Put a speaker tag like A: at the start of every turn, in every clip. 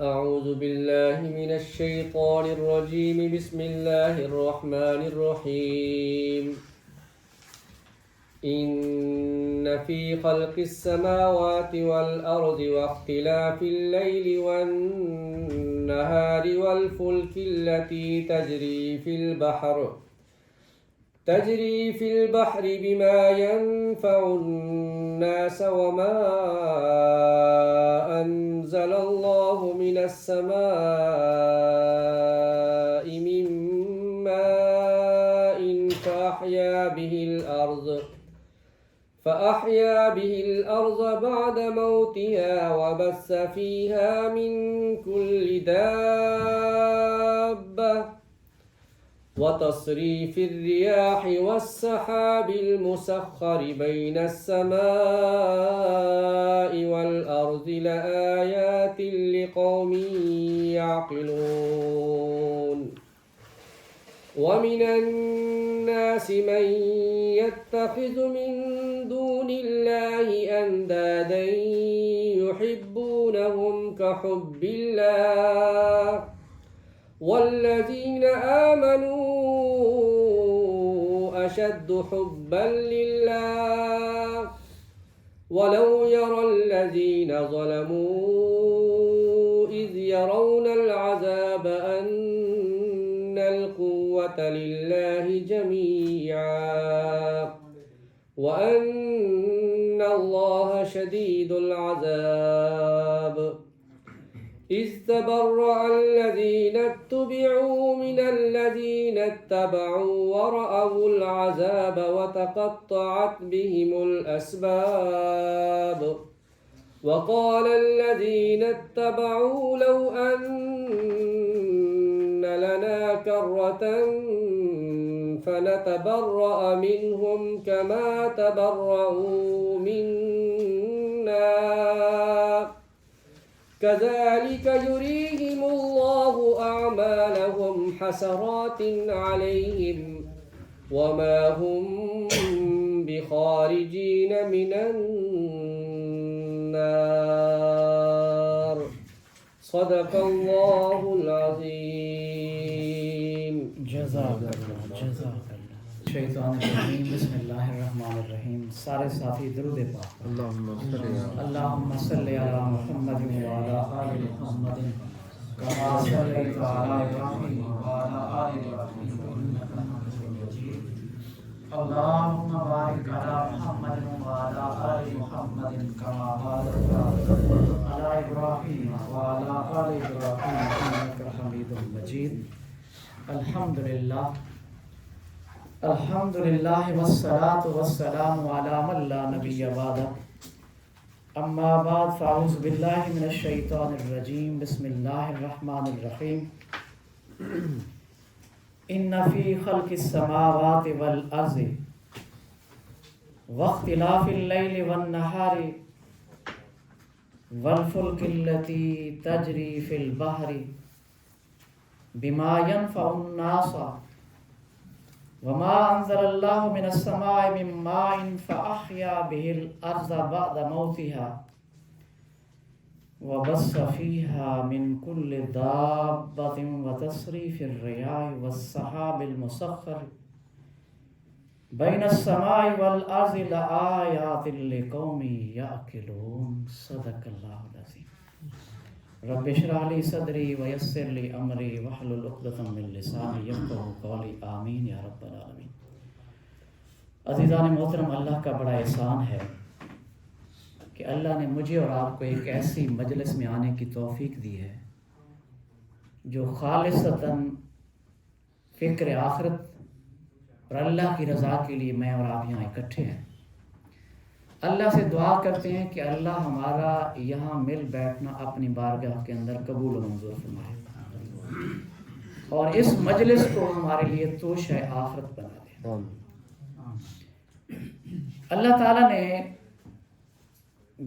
A: أعوذ بالله من الشيطان الرجيم. بسم الله الرحمن الرحيم. إن في خلق السماوات والأرض واختلاف الليل والنهار والفلك التي تجري في البحر بما ينفع الناس وما أنزل الله من السماء من ماء فأحيا به الأرض بعد موتها وبث فيها من كل دابة وتصريف الرياح والسحاب المسخر بين السماء والأرض لآيات لقوم يعقلون. ومن الناس من يتخذ من دون الله أندادا يحبونهم كحب الله والذين آمنوا أشد حبا لله ولو يرى الذين ظلموا إذ يرون العذاب أن القوة لله جميعا وأن الله شديد العذاب. إذ تبرأ الذين اتبعوا من الذين اتبعوا ورأوا العذاب وتقطعت بهم الأسباب. وقال الذين اتبعوا لو أن لنا كرة فنتبرأ منهم كما تبرأوا منا كذلك يريهم الله أعمالهم حسرات عليهم وما هم بخارجين من النار. صدق الله العظيم.
B: جزاک اللہ. شیطان الرجیم. بسم اللہ الرحمن الرحیم. سارے ساتھی درود پاک. اللہم صلی علی محمد وعلی آل محمد کما صلیت علی ابراہیم وعلی آل ابراہیم انک حمید مجید. اللہم بارک علی محمد وعلی آل محمد کما بارکت علی ابراہیم وعلی آل ابراہیم انک حمید مجید. الحمدللہ والصلاة والسلام علی من لا نبی بعدہ. اما بعد فاعوذ باللہ من الشیطان الرجیم. بسم اللہ الرحمن الرحیم. ان فی خلق السماوات والارض واختلاف اللیل والنہار والفلک التي تجری فی البحر بما ينفع الناس وما أنزل الله من السماء من ماء فأحيا به الأرض بعد موتها وبث فيها من كل دابة وتصريف الرياح والسحاب المسخر بين السماء والأرض لآيات لقوم يعقلون. صدق الله العظيم. رب اشرح لي صدري ويسر لي امري واحلل عقدة من لساني يفقهوا قولي. آمین یا رب العالمین. عزیزان محترم، اللہ کا بڑا احسان ہے کہ اللہ نے مجھے اور آپ کو ایک ایسی مجلس میں آنے کی توفیق دی ہے جو خالصتاً فکر آخرت اور اللہ کی رضا کے لیے میں اور آپ یہاں اکٹھے ہیں. اللہ سے دعا کرتے ہیں کہ اللہ ہمارا یہاں مل بیٹھنا اپنی بارگاہ کے اندر قبول و منظور فرمائے اور اس مجلس کو ہمارے لیے توشہ آخرت بنا دے. اللہ تعالیٰ نے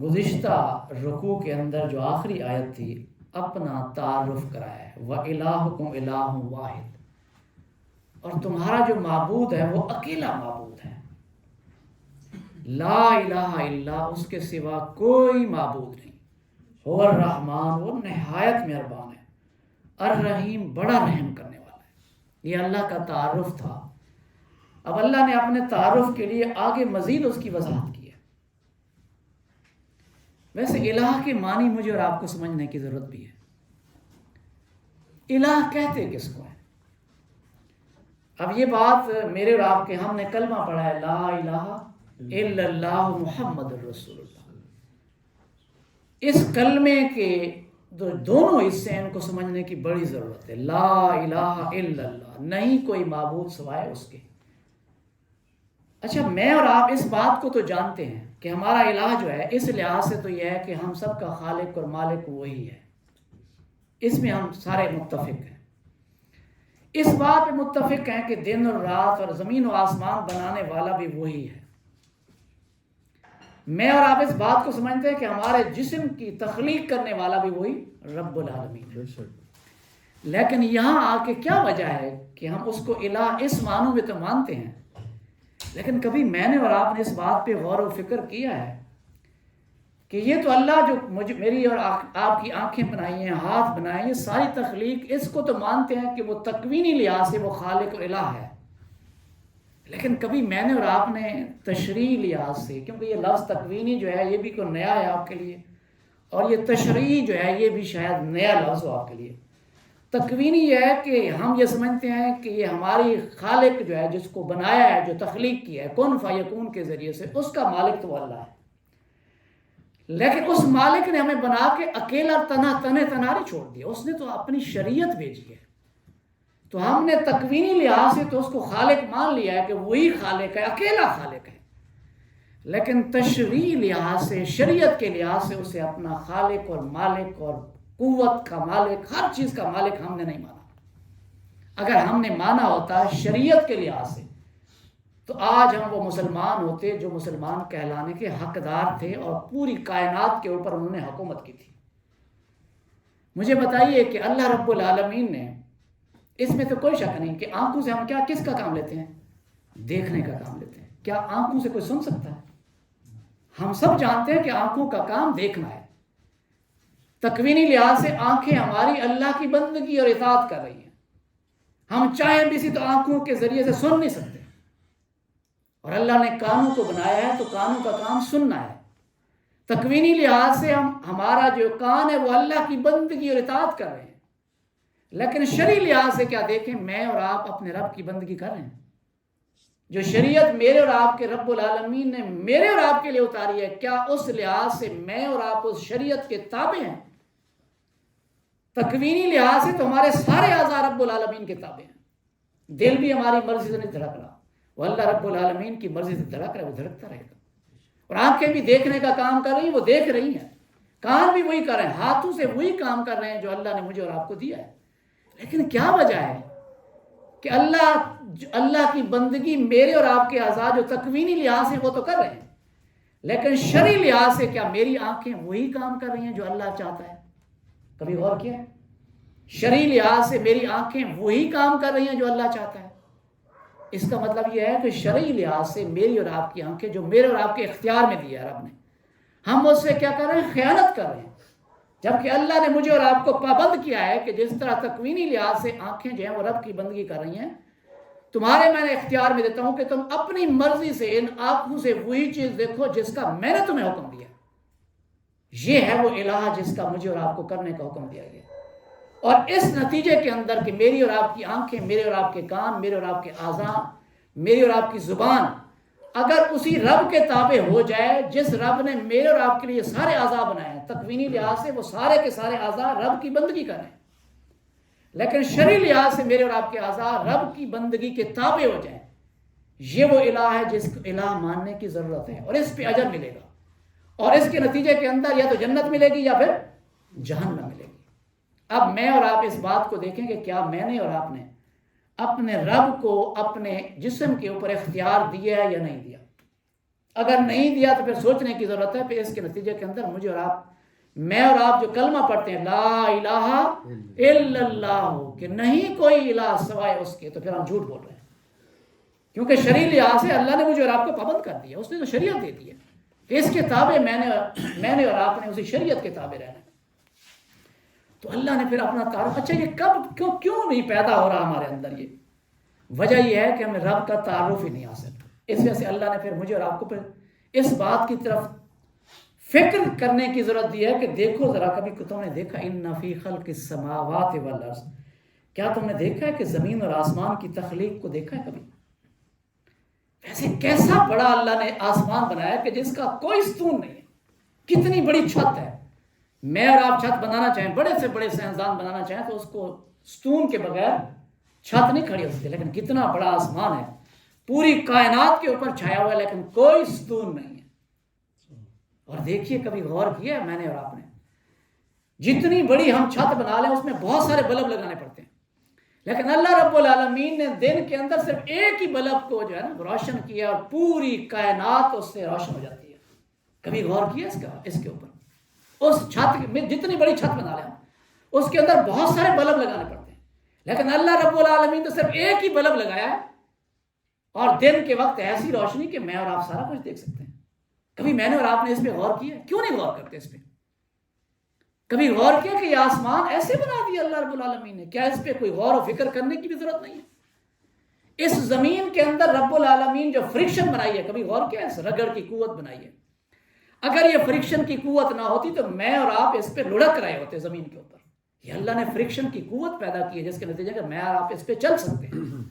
B: گزشتہ رکوع کے اندر جو آخری آیت تھی اپنا تعارف کرایا ہے. وَإِلَٰهُكُمْ إِلَٰهٌ وَاحِدٌ. اور تمہارا جو معبود ہے وہ اکیلا معبود ہے. لا الہ الا، اس کے سوا کوئی معبود نہیں. هو الرحمن، وہ نہایت مہربان ہے، الرحیم، بڑا رحم کرنے والا ہے۔ یہ اللہ کا تعارف تھا۔ اب اللہ نے اپنے تعارف کے لیے آگے مزید اس کی وضاحت کی ہے۔ ویسے الہ کے معنی مجھے اور آپ کو سمجھنے کی ضرورت بھی ہے۔ الہ کہتے کس کو ہے؟ اب یہ بات میرے اور آپ کے، ہم نے کلمہ پڑھا ہے لا الہ الا اللہ محمد الرسول اللہ۔ اس کلمے کے دونوں حصے ان کو سمجھنے کی بڑی ضرورت ہے۔ لا الہ الا اللہ، نہیں کوئی معبود سوائے اس کے۔ اچھا، میں اور آپ اس بات کو تو جانتے ہیں کہ ہمارا الہ جو ہے، اس لحاظ سے تو یہ ہے کہ ہم سب کا خالق اور مالک وہی ہے، اس میں ہم سارے متفق ہیں۔ اس بات پہ متفق ہیں کہ دن اور رات اور زمین و آسمان بنانے والا بھی وہی ہے۔ میں اور آپ اس بات کو سمجھتے ہیں کہ ہمارے جسم کی تخلیق کرنے والا بھی وہی رب العالمین ہے۔ لیکن یہاں آ کے کیا وجہ ہے کہ ہم اس کو الہ اس معنوں میں تو مانتے ہیں، لیکن کبھی میں نے اور آپ نے اس بات پہ غور و فکر کیا ہے کہ یہ تو اللہ جو میری اور آپ کی آنکھیں بنائی ہیں، ہاتھ بنائے ہیں، یہ ساری تخلیق، اس کو تو مانتے ہیں کہ وہ تکوینی لحاظ سے وہ خالق اور الہ ہے۔ لیکن کبھی میں نے اور آپ نے تشریح لحاظ سے، کیونکہ یہ لفظ تکوینی جو ہے یہ بھی کوئی نیا ہے آپ کے لیے، اور یہ تشریح جو ہے یہ بھی شاید نیا لفظ ہو آپ کے لیے۔ تکوینی یہ ہے کہ ہم یہ سمجھتے ہیں کہ یہ ہماری خالق جو ہے، جس کو بنایا ہے، جو تخلیق کی ہے کن فیکون کے ذریعے سے، اس کا مالک تو اللہ ہے۔ لیکن اس مالک نے ہمیں بنا کے اکیلا تنہا چھوڑ دیا، اس نے تو اپنی شریعت بھیجی ہے۔ تو ہم نے تکوینی لحاظ سے تو اس کو خالق مان لیا ہے کہ وہی خالق ہے، اکیلا خالق ہے، لیکن تشریعی لحاظ سے، شریعت کے لحاظ سے اسے اپنا خالق اور مالک اور قوت کا مالک، ہر چیز کا مالک ہم نے نہیں مانا۔ اگر ہم نے مانا ہوتا شریعت کے لحاظ سے تو آج ہم وہ مسلمان ہوتے جو مسلمان کہلانے کے حقدار تھے، اور پوری کائنات کے اوپر انہوں نے حکومت کی تھی۔ مجھے بتائیے کہ اللہ رب العالمین نے، اس میں تو کوئی شک نہیں کہ آنکھوں سے ہم کس کا کام لیتے ہیں؟ دیکھنے کا کام لیتے ہیں۔ کیا آنکھوں سے کوئی سن سکتا ہے؟ ہم سب جانتے ہیں کہ آنکھوں کا کام دیکھنا ہے۔ تکوینی لحاظ سے آنکھیں ہماری اللہ کی بندگی اور اطاعت کر رہی ہیں۔ ہم چاہیں بھی تو آنکھوں کے ذریعے سے سن نہیں سکتے، اور اللہ نے کانوں کو بنایا ہے تو کانوں کا کام سننا ہے۔ تکوینی لحاظ سے ہمارا جو کان ہے وہ اللہ کی بندگی اور اطاعت کر رہے ہیں، لیکن شرعی لحاظ سے کیا دیکھیں، میں اور آپ اپنے رب کی بندگی کر رہے ہیں؟ جو شریعت میرے اور آپ کے رب العالمین نے میرے اور آپ کے لیے اتاری ہے، کیا اس لحاظ سے میں اور آپ اس شریعت کے تابع ہیں؟ تکوینی لحاظ سے تو ہمارے سارے اعضاء رب العالمین کے تابع ہیں۔ دل بھی ہماری مرضی سے نہیں دھڑک رہا، وہ اللہ رب العالمین کی مرضی سے دھڑک رہا ہے، وہ دھڑکتا رہے گا۔ اور آنکھیں بھی دیکھنے کا کام کر رہی ہیں، وہ دیکھ رہی ہیں۔ کان بھی وہی کر رہے ہیں، ہاتھوں سے وہی کام کر رہے ہیں جو اللہ نے مجھے اور آپ کو دیا ہے۔ لیکن کیا وجہ ہے کہ اللہ کی بندگی میرے اور آپ کے اعضاء جو تکوینی لحاظ سے وہ تو کر رہے ہیں، لیکن شرعی لحاظ سے کیا میری آنکھیں وہی کام کر رہی ہیں جو اللہ چاہتا ہے؟ کبھی غور کیا؟ شرعی لحاظ سے میری آنکھیں وہی کام کر رہی ہیں جو اللہ چاہتا ہے۔ اس کا مطلب یہ ہے کہ شرعی لحاظ سے میری اور آپ کی آنکھیں جو میرے اور آپ کے اختیار میں دیا ہے رب نے، ہم اس سے کیا کر رہے ہیں؟ خیانت کر رہے ہیں۔ جبکہ اللہ نے مجھے اور آپ کو پابند کیا ہے کہ جس طرح تکوینی لحاظ سے آنکھیں جو ہیں وہ رب کی بندگی کر رہی ہیں، تمہارے میں نے اختیار میں دیتا ہوں کہ تم اپنی مرضی سے ان آنکھوں سے وہی چیز دیکھو جس کا میں نے تمہیں حکم دیا۔ یہ ہے وہ الہ جس کا مجھے اور آپ کو کرنے کا حکم دیا گیا، اور اس نتیجے کے اندر کہ میری اور آپ کی آنکھیں، میرے اور آپ کے کان، میرے اور آپ کے اعضاء، میری اور آپ کی زبان اگر اسی رب کے تابع ہو جائے جس رب نے میرے اور آپ کے لیے سارے اعضاء بنائے ہیں، تکوینی لحاظ سے وہ سارے کے سارے اعضاء رب کی بندگی کریں، لیکن شرعی لحاظ سے میرے اور آپ کے اعضاء رب کی بندگی کے تابع ہو جائیں، یہ وہ الہ ہے جس کو الہ ماننے کی ضرورت ہے، اور اس پہ اجر ملے گا، اور اس کے نتیجے کے اندر یا تو جنت ملے گی یا پھر جہنم ملے گی۔ اب میں اور آپ اس بات کو دیکھیں کہ کیا میں نے اور آپ نے اپنے رب کو اپنے جسم کے اوپر اختیار دیا ہے یا نہیں دیا؟ اگر نہیں دیا تو پھر سوچنے کی ضرورت ہے۔ پھر اس کے نتیجے کے اندر مجھے اور آپ، میں اور آپ جو کلمہ پڑھتے ہیں لا الہ الا اللہ، کہ نہیں کوئی الہ سوائے اس کے، تو پھر ہم جھوٹ بول رہے ہیں، کیونکہ شرعی لحاظ سے اللہ نے مجھے اور آپ کو پابند کر دیا، اس نے تو شریعت دے دی ہے کہ اس کے تابع میں نے اور آپ نے اسی شریعت کے تابع رہنا ہے۔ تو اللہ نے پھر اپنا تعارف، اچھا یہ کب کیوں نہیں پیدا ہو رہا ہمارے اندر؟ یہ وجہ یہ ہے کہ ہمیں رب کا تعارف ہی نہیں حاصل. اس وجہ سے اللہ نے پھر مجھے اور آپ کو پھر اس بات کی طرف فکر کرنے کی ضرورت دی ہے کہ دیکھو ذرا، کبھی تم نے دیکھا ان فی خلق السماوات والارض، کیا تم نے دیکھا ہے کہ زمین اور آسمان کی تخلیق کو دیکھا ہے کبھی؟ ویسے کیسا بڑا اللہ نے آسمان بنایا کہ جس کا کوئی ستون نہیں ہے. کتنی بڑی چھت ہے. میں اور آپ چھت بنانا چاہیں، بڑے سے بڑے سائنسدان بنانا چاہیں تو اس کو ستون کے بغیر چھت نہیں کھڑی ہو سکتی. لیکن کتنا بڑا آسمان ہے، پوری کائنات کے اوپر چھایا ہوا ہے، لیکن کوئی ستون نہیں ہے. اور دیکھیے، کبھی غور کیا ہے میں نے اور آپ نے، جتنی بڑی ہم چھت بنا لیں اس میں بہت سارے بلب لگانے پڑتے ہیں، لیکن اللہ رب العالمین نے دن کے اندر صرف ایک ہی بلب کو جو ہے نا روشن کیا اور پوری کائنات اس سے روشن ہو جاتی ہے. کبھی غور کیا اس کے اوپر؟ اس چھت میں جتنی بڑی چھت بنا لیں اس کے اندر بہت سارے بلب لگانے پڑتے ہیں، لیکن اللہ رب العالمین تو صرف ایک ہی بلب لگایا ہے اور دن کے وقت ایسی روشنی کہ میں اور آپ سارا کچھ دیکھ سکتے ہیں. کبھی میں نے اور آپ نے اس پہ غور کیا؟ کیوں نہیں غور کرتے اس پہ؟ کبھی غور کیا کہ یہ آسمان ایسے بنا دیا اللہ رب العالمین نے؟ کیا اس پہ کوئی غور و فکر کرنے کی بھی ضرورت نہیں ہے؟ اس زمین کے اندر رب العالمین جو فرکشن بنائی ہے، کبھی غور کیا؟ اس رگڑ کی قوت بنائی ہے. اگر یہ فرکشن کی قوت نہ ہوتی تو میں اور آپ اس پہ لڑک رہے ہوتے زمین کے اوپر. یہ اللہ نے فرکشن کی قوت پیدا کی ہے جس کے نتیجے کہ میں اور آپ اس پہ چل سکتے ہیں.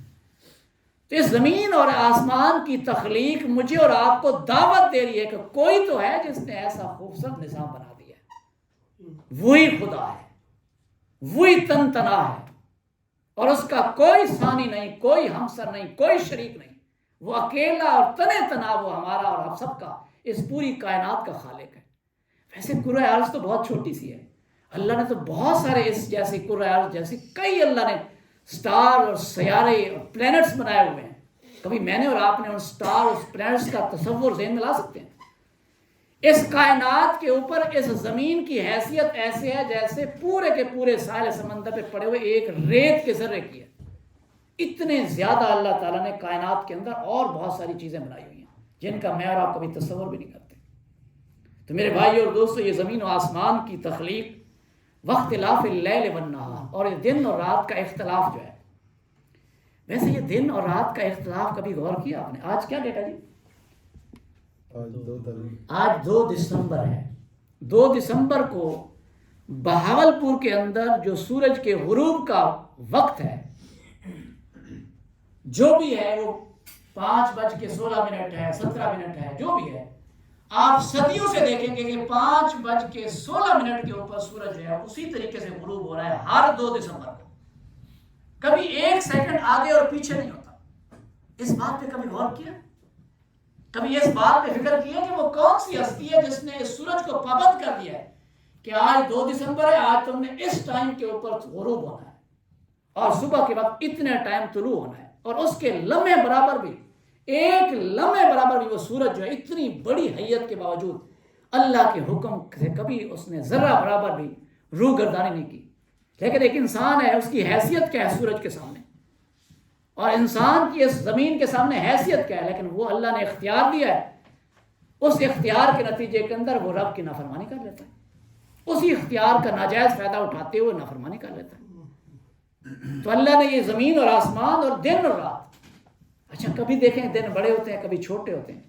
B: تو اس زمین اور آسمان کی تخلیق مجھے اور آپ کو دعوت دے رہی ہے کہ کوئی تو ہے جس نے ایسا خوبصورت نظام بنا دیا ہے. وہی خدا ہے، وہی تن تنا ہے، اور اس کا کوئی ثانی نہیں، کوئی ہمسر نہیں، کوئی شریک نہیں. وہ اکیلا اور تنے تنا، وہ ہمارا اور آپ سب کا، اس پوری کائنات کا خالق ہے. ویسے کرۂ ارض تو بہت چھوٹی سی ہے. اللہ نے تو بہت سارے اس جیسی کرۂ ارض جیسی کئی اللہ نے سٹار اور سیارے اور پلینٹس بنائے ہوئے ہیں. کبھی میں نے اور آپ نے ان سٹار اور پلینٹس کا تصور ذہن میں لا سکتے ہیں؟ اس کائنات کے اوپر اس زمین کی حیثیت ایسے ہے جیسے پورے کے پورے ساحل سمندر پہ پڑے ہوئے ایک ریت کے ذرے کی ہے. اتنے زیادہ اللہ تعالیٰ نے کائنات کے اندر اور بہت ساری چیزیں بنائی ہوئی ہیں جن کا میں اور آپ کبھی تصور بھی نہیں کرتے. تو میرے بھائی اور دوستو، یہ زمین و آسمان کی تخلیق واختلاف اللیل والنہار، اور یہ دن اور رات کا اختلاف جو ہے. ویسے یہ دن اور رات کا اختلاف کبھی غور کیا آپ نے؟ آج کیا ڈیٹ ہے جی؟ آج 2 دسمبر ہے. 2 دسمبر کو بہاولپور کے اندر جو سورج کے غروب کا وقت ہے، جو بھی ہے وہ 5:16 ہے، 17 ہے، جو بھی ہے، آپ صدیوں سے دیکھیں گے کہ 5:16 کے اوپر سورج جو ہے اسی طریقے سے غروب ہو رہا ہے ہر 2 دسمبر کو. کبھی 1 سیکنڈ آگے اور پیچھے نہیں ہوتا. اس بات پہ کبھی غور کیا؟ کبھی اس بات پہ فکر کیا کہ وہ کون سی ہستی ہے جس نے اس سورج کو پابند کر دیا ہے کہ آج 2 دسمبر ہے، آج تم نے اس ٹائم کے اوپر غروب ہونا ہے اور صبح کے وقت اتنے ٹائم طلوع ہونا ہے، اور اس کے لمحے برابر بھی، ایک لمحے برابر بھی وہ سورج جو ہے اتنی بڑی حیت کے باوجود اللہ کے حکم سے کبھی اس نے ذرہ برابر بھی روح گردانی نہیں کی. لیکن ایک انسان ہے، اس کی حیثیت کیا ہے سورج کے سامنے، اور انسان کی اس زمین کے سامنے حیثیت کیا ہے؟ لیکن وہ اللہ نے اختیار دیا ہے. اس اختیار کے نتیجے کے اندر وہ رب کی نافرمانی کر لیتا ہے، اسی اختیار کا ناجائز فائدہ اٹھاتے ہوئے نافرمانی کر لیتا ہے. تو اللہ نے یہ زمین اور آسمان اور دن اور رات، اچھا کبھی دیکھیں دن بڑے ہوتے ہیں، کبھی چھوٹے ہوتے ہیں.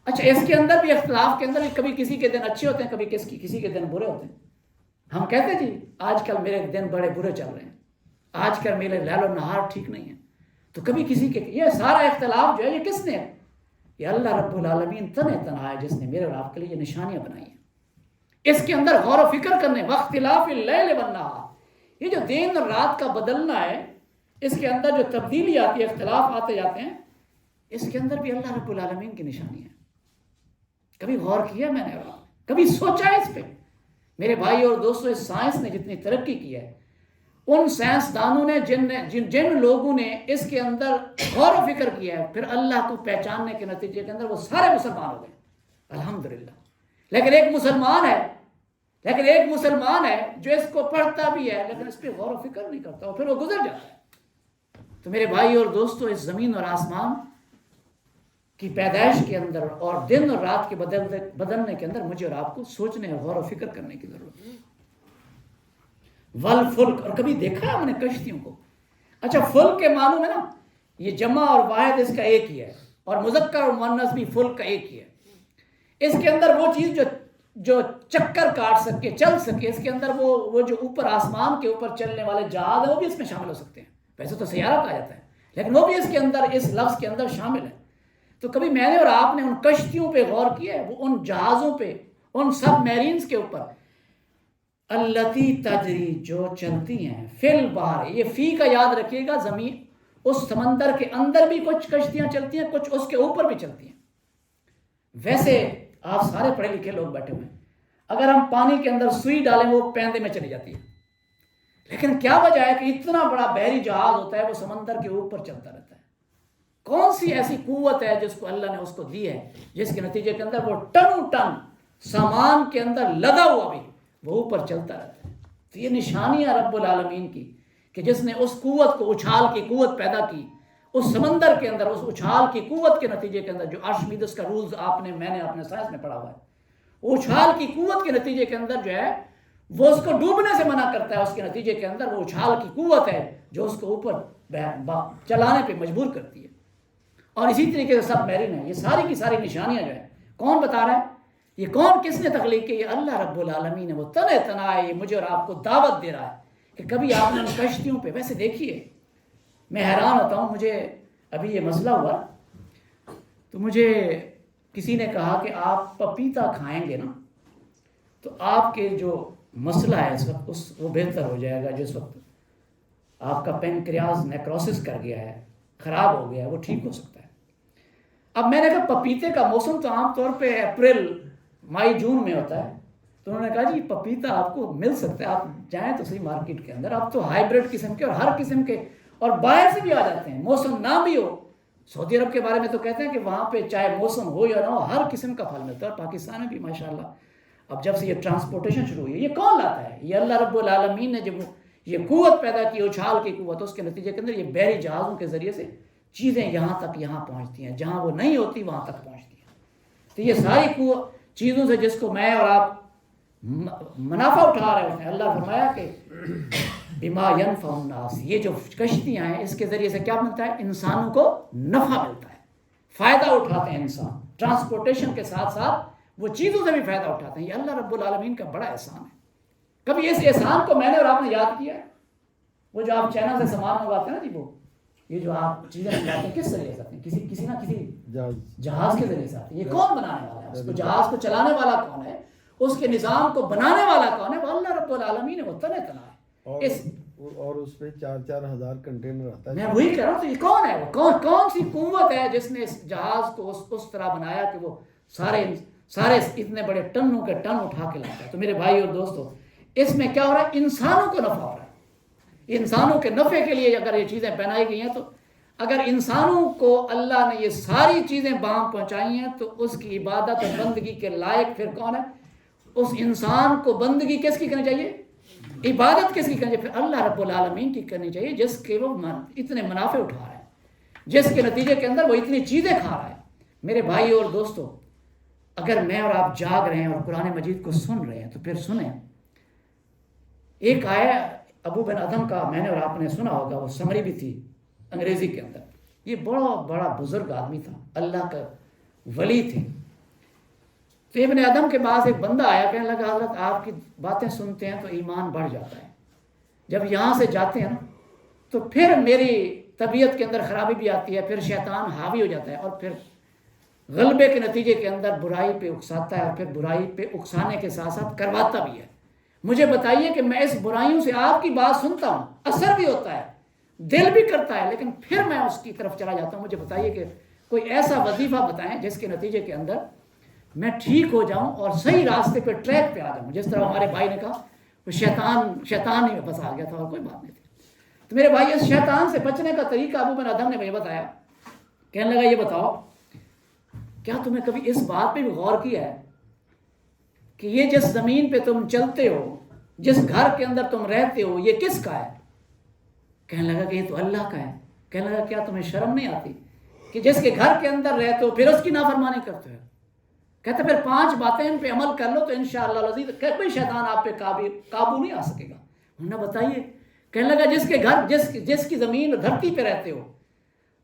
B: اچھا اس کے اندر بھی اختلاف کے اندر بھی کبھی کسی کے دن اچھے ہوتے ہیں، کبھی کسی کے دن برے ہوتے ہیں. ہم کہتے ہیں جی آج کل میرے دن بڑے برے چل رہے ہیں، آج کل میرے لیل و نہار ٹھیک نہیں ہے. تو کبھی کسی کے، یہ سارا اختلاف جو ہے یہ کس نے ہے؟ یہ اللہ رب العالمین تنہا ہے جس نے میرے اور آپ کے لیے یہ نشانیاں بنائی ہیں. اس کے اندر غور و فکر کرنے، واختلاف اللیل والنہار، یہ جو دن اور رات کا بدلنا ہے، اس کے اندر جو تبدیلی آتی ہے، اختلاف آتے جاتے ہیں، اس کے اندر بھی اللہ رب العالمین کی نشانی ہے. کبھی غور کیا میں نے؟ کبھی سوچا ہے اس پہ؟ میرے بھائی اور دوستو، اس سائنس نے جتنی ترقی کی ہے، ان سائنسدانوں نے جن لوگوں نے اس کے اندر غور و فکر کیا ہے، پھر اللہ کو پہچاننے کے نتیجے کے اندر وہ سارے مسلمان ہو گئے الحمدللہ. لیکن ایک مسلمان ہے جو اس کو پڑھتا بھی ہے لیکن اس پہ غور و فکر نہیں کرتا، اور پھر وہ گزر جاتا ہے. تو میرے بھائی اور دوستو، اس زمین اور آسمان کی پیدائش کے اندر اور دن اور رات کے بدلنے کے اندر مجھے اور آپ کو سوچنے اور غور و فکر کرنے کی ضرورت ہے. والفلک، اور کبھی دیکھا ہے ہم نے کشتیوں کو؟ اچھا فلک کے معنوں میں نا یہ جمع اور واحد اس کا ایک ہی ہے، اور مذکر اور مؤنث بھی فلک کا ایک ہی ہے۔ اس کے اندر وہ چیز جو چکر کاٹ سکے، چل سکے، اس کے اندر وہ جو اوپر آسمان کے اوپر چلنے والے جہاز ہیں وہ بھی اس میں شامل ہو سکتے ہیں۔ ویسے تو سیارہ کہا جاتا ہے لیکن وہ بھی اس کے اندر، اس لفظ کے اندر شامل ہے۔ تو کبھی میں نے اور آپ نے ان کشتیوں پہ غور کیا ہے، وہ ان جہازوں پہ، ان سب میرینز کے اوپر، التی تجری جو چلتی ہیں، فی البحر، یہ فی کا یاد رکھیے گا، زمین اس سمندر کے اندر بھی کچھ کشتیاں چلتی ہیں، کچھ اس کے اوپر بھی چلتی ہیں۔ ویسے آپ سارے پڑھے لکھے لوگ بیٹھے ہوئے ہیں، اگر ہم پانی کے اندر سوئی ڈالیں وہ پیندے میں چلی جاتی ہے، لیکن کیا وجہ ہے کہ اتنا بڑا بحری جہاز ہوتا ہے وہ سمندر کے اوپر چلتا رہتا ہے؟ کون سی ایسی قوت ہے جس کو اللہ نے اس کو دی ہے، جس کے نتیجے کے اندر وہ ٹنوں ٹن سامان کے اندر لدا ہوا بھی وہ اوپر چلتا رہتا ہے؟ تو یہ نشانیاں رب العالمین کی کہ جس نے اس قوت کو، اچھال کی قوت پیدا کی اس سمندر کے اندر، اس اچھال کی قوت کے نتیجے کے اندر، جو آرشمیدس کا رولز میں نے اپنے سائنس میں پڑھا ہوا ہے، وہ اچھال کی قوت کے نتیجے کے اندر جو ہے وہ اس کو ڈوبنے سے منع کرتا ہے، اس کے نتیجے کے اندر وہ اچھال کی قوت ہے جو اس کو اوپر چلانے پہ مجبور کرتی ہے۔ اور اسی طریقے سے سب میرین ہیں، یہ ساری کی ساری نشانیاں جو ہیں کون بتا رہا ہے؟ یہ کون، کس نے تخلیق کی؟ یہ اللہ رب العالمین ہے، وہ تنہ تنہا ہے، یہ مجھے اور آپ کو دعوت دے رہا ہے کہ کبھی آپ نے ان کشتیوں پہ، ویسے دیکھیے میں حیران ہوتا ہوں، مجھے ابھی یہ مسئلہ ہوا تو مجھے کسی نے کہا کہ آپ پپیتا کھائیں گے نا تو آپ کے جو مسئلہ ہے اس وقت وہ بہتر ہو جائے گا، جس وقت آپ کا پینکریاز نیکروسس کر گیا ہے، خراب ہو گیا ہے، وہ ٹھیک ہو سکتا ہے۔ اب میں نے کہا پپیتے کا موسم تو عام طور پہ اپریل مئی جون میں ہوتا ہے، تو انہوں نے کہا جی پپیتا آپ کو مل سکتا ہے، آپ جائیں تو صحیح مارکیٹ کے اندر، اب تو ہائیبریڈ قسم کے اور ہر قسم کے اور باہر سے بھی آ جاتے ہیں، موسم نہ بھی ہو۔ سعودی عرب کے بارے میں تو کہتے ہیں کہ وہاں پہ چاہے موسم ہو یا نہ ہو ہر قسم کا پھل ملتا ہے، اور پاکستان میں بھی ماشاءاللہ اب جب سے یہ ٹرانسپورٹیشن شروع ہوئی ہے، یہ کون لاتا ہے؟ یہ اللہ رب العالمین نے جب یہ قوت پیدا کی، اچھال کی قوت، اس کے نتیجے کے اندر یہ بحری جہازوں کے ذریعے سے چیزیں یہاں تک یہاں پہنچتی ہیں، جہاں وہ نہیں ہوتی وہاں تک پہنچتی ہیں۔ تو یہ ساری قوت چیزوں سے جس کو میں اور آپ منافع اٹھا رہے ہوتے ہیں، اللہ فرمایا کہ بما ينفع الناس، یہ جو کشتیاں ہیں اس کے ذریعے سے کیا ملتا ہے؟ انسانوں کو نفع ملتا ہے، فائدہ اٹھاتے ہیں انسان، ٹرانسپورٹیشن کے ساتھ ساتھ وہ چیزوں سے بھی فائدہ اٹھاتے ہیں۔ یہ اللہ رب العالمین کا بڑا احسان ہے۔ کبھی اس احسان کو میں نے اور آپ نے یاد کیا ہے؟ وہ جو آپ چائنا سے سامان منگواتے ہیں نا جی، وہ یہ جو آپ چیزیں منگواتے ہیں کس ذریعے سے آتے ہیں؟ کسی نہ کسی جہاز کے ذریعے سے آتے ہیں۔ یہ کون بنانے والا ہے؟ اس کو جہاز کو چلانے والا کون ہے؟ اس کے نظام کو بنانے والا کون ہے؟ وہ اللہ رب العالمین ہے، وہ تنہ تنہا ہے۔
C: اور اس پہ 4-4 ہزار کنٹینر آتا ہے۔
B: میں وہی کہہ رہا ہوں، تو یہ کون ہے؟ وہ کون سی قوت ہے جس نے اس جہاز کو اس طرح بنایا کہ وہ سارے اتنے بڑے ٹنوں کے ٹن اٹھا کے لاتا ہے؟ تو میرے بھائی اور دوستو، اس میں کیا ہو رہا ہے؟ انسانوں کو نفع ہو رہا ہے۔ انسانوں کے نفع کے لیے اگر یہ چیزیں بنائی گئی ہیں، تو اگر انسانوں کو اللہ نے یہ ساری چیزیں باہم پہنچائی ہیں تو اس کی عبادت اور بندگی کے لائق پھر کون ہے؟ اس انسان کو بندگی کس کی کرنی چاہیے؟ عبادت کس کی کرنی چاہیے؟ پھر اللہ رب العالمین کی کرنی چاہیے، جس کے وہ اتنے منافع اٹھا رہا ہے، جس کے نتیجے کے اندر وہ اتنی چیزیں کھا رہا ہے۔ میرے بھائی اور دوستو، اگر میں اور آپ جاگ رہے ہیں اور قرآن مجید کو سن رہے ہیں تو پھر سنیں۔ ایک آیا ابو بن ادم کا، میں نے اور آپ نے سنا ہوگا، وہ سمری بھی تھی انگریزی کے اندر۔ یہ بڑا بزرگ آدمی تھا، اللہ کا ولی تھے۔ تو ابن ادم کے پاس ایک بندہ آیا، کہنے لگا حضرت آپ کی باتیں سنتے ہیں تو ایمان بڑھ جاتا ہے، جب یہاں سے جاتے ہیں نا تو پھر میری طبیعت کے اندر خرابی بھی آتی ہے، پھر شیطان حاوی ہو جاتا ہے اور پھر غلبے کے نتیجے کے اندر برائی پہ اکساتا ہے، اور پھر برائی پہ اکسانے کے ساتھ ساتھ کرواتا بھی ہے۔ مجھے بتائیے کہ میں اس برائیوں سے آپ کی بات سنتا ہوں، اثر بھی ہوتا ہے، دل بھی کرتا ہے، لیکن پھر میں اس کی طرف چلا جاتا ہوں۔ مجھے بتائیے کہ کوئی ایسا وظیفہ بتائیں جس کے نتیجے کے اندر میں ٹھیک ہو جاؤں اور صحیح راستے پہ، ٹریک پہ آ جاؤں۔ جس طرح ہمارے بھائی نے کہا وہ شیطان ہی میں پھنسا گیا تھا اور کوئی بات نہیں تھی۔ تو میرے بھائی، اس شیطان سے بچنے کا طریقہ ابو بن ادم نے مجھے بتایا۔ کہنے لگا یہ بتاؤ، کیا تمہیں کبھی اس بات پہ بھی غور کیا ہے کہ یہ جس زمین پہ تم چلتے ہو، جس گھر کے اندر تم رہتے ہو، یہ کس کا ہے؟ کہنے لگا کہ یہ تو اللہ کا ہے۔ کہنے لگا کیا تمہیں شرم نہیں آتی کہ جس کے گھر کے اندر رہتے ہو پھر اس کی نافرمانی کرتے ہو؟ کہتے پھر 5 باتیں ان پہ عمل کر لو تو انشاءاللہ العزیز کوئی شیطان آپ پہ قابو نہیں آ سکے گا۔ انہوں نے بتائیے، کہنے لگا جس کے گھر جس کی زمین دھرتی پہ رہتے ہو،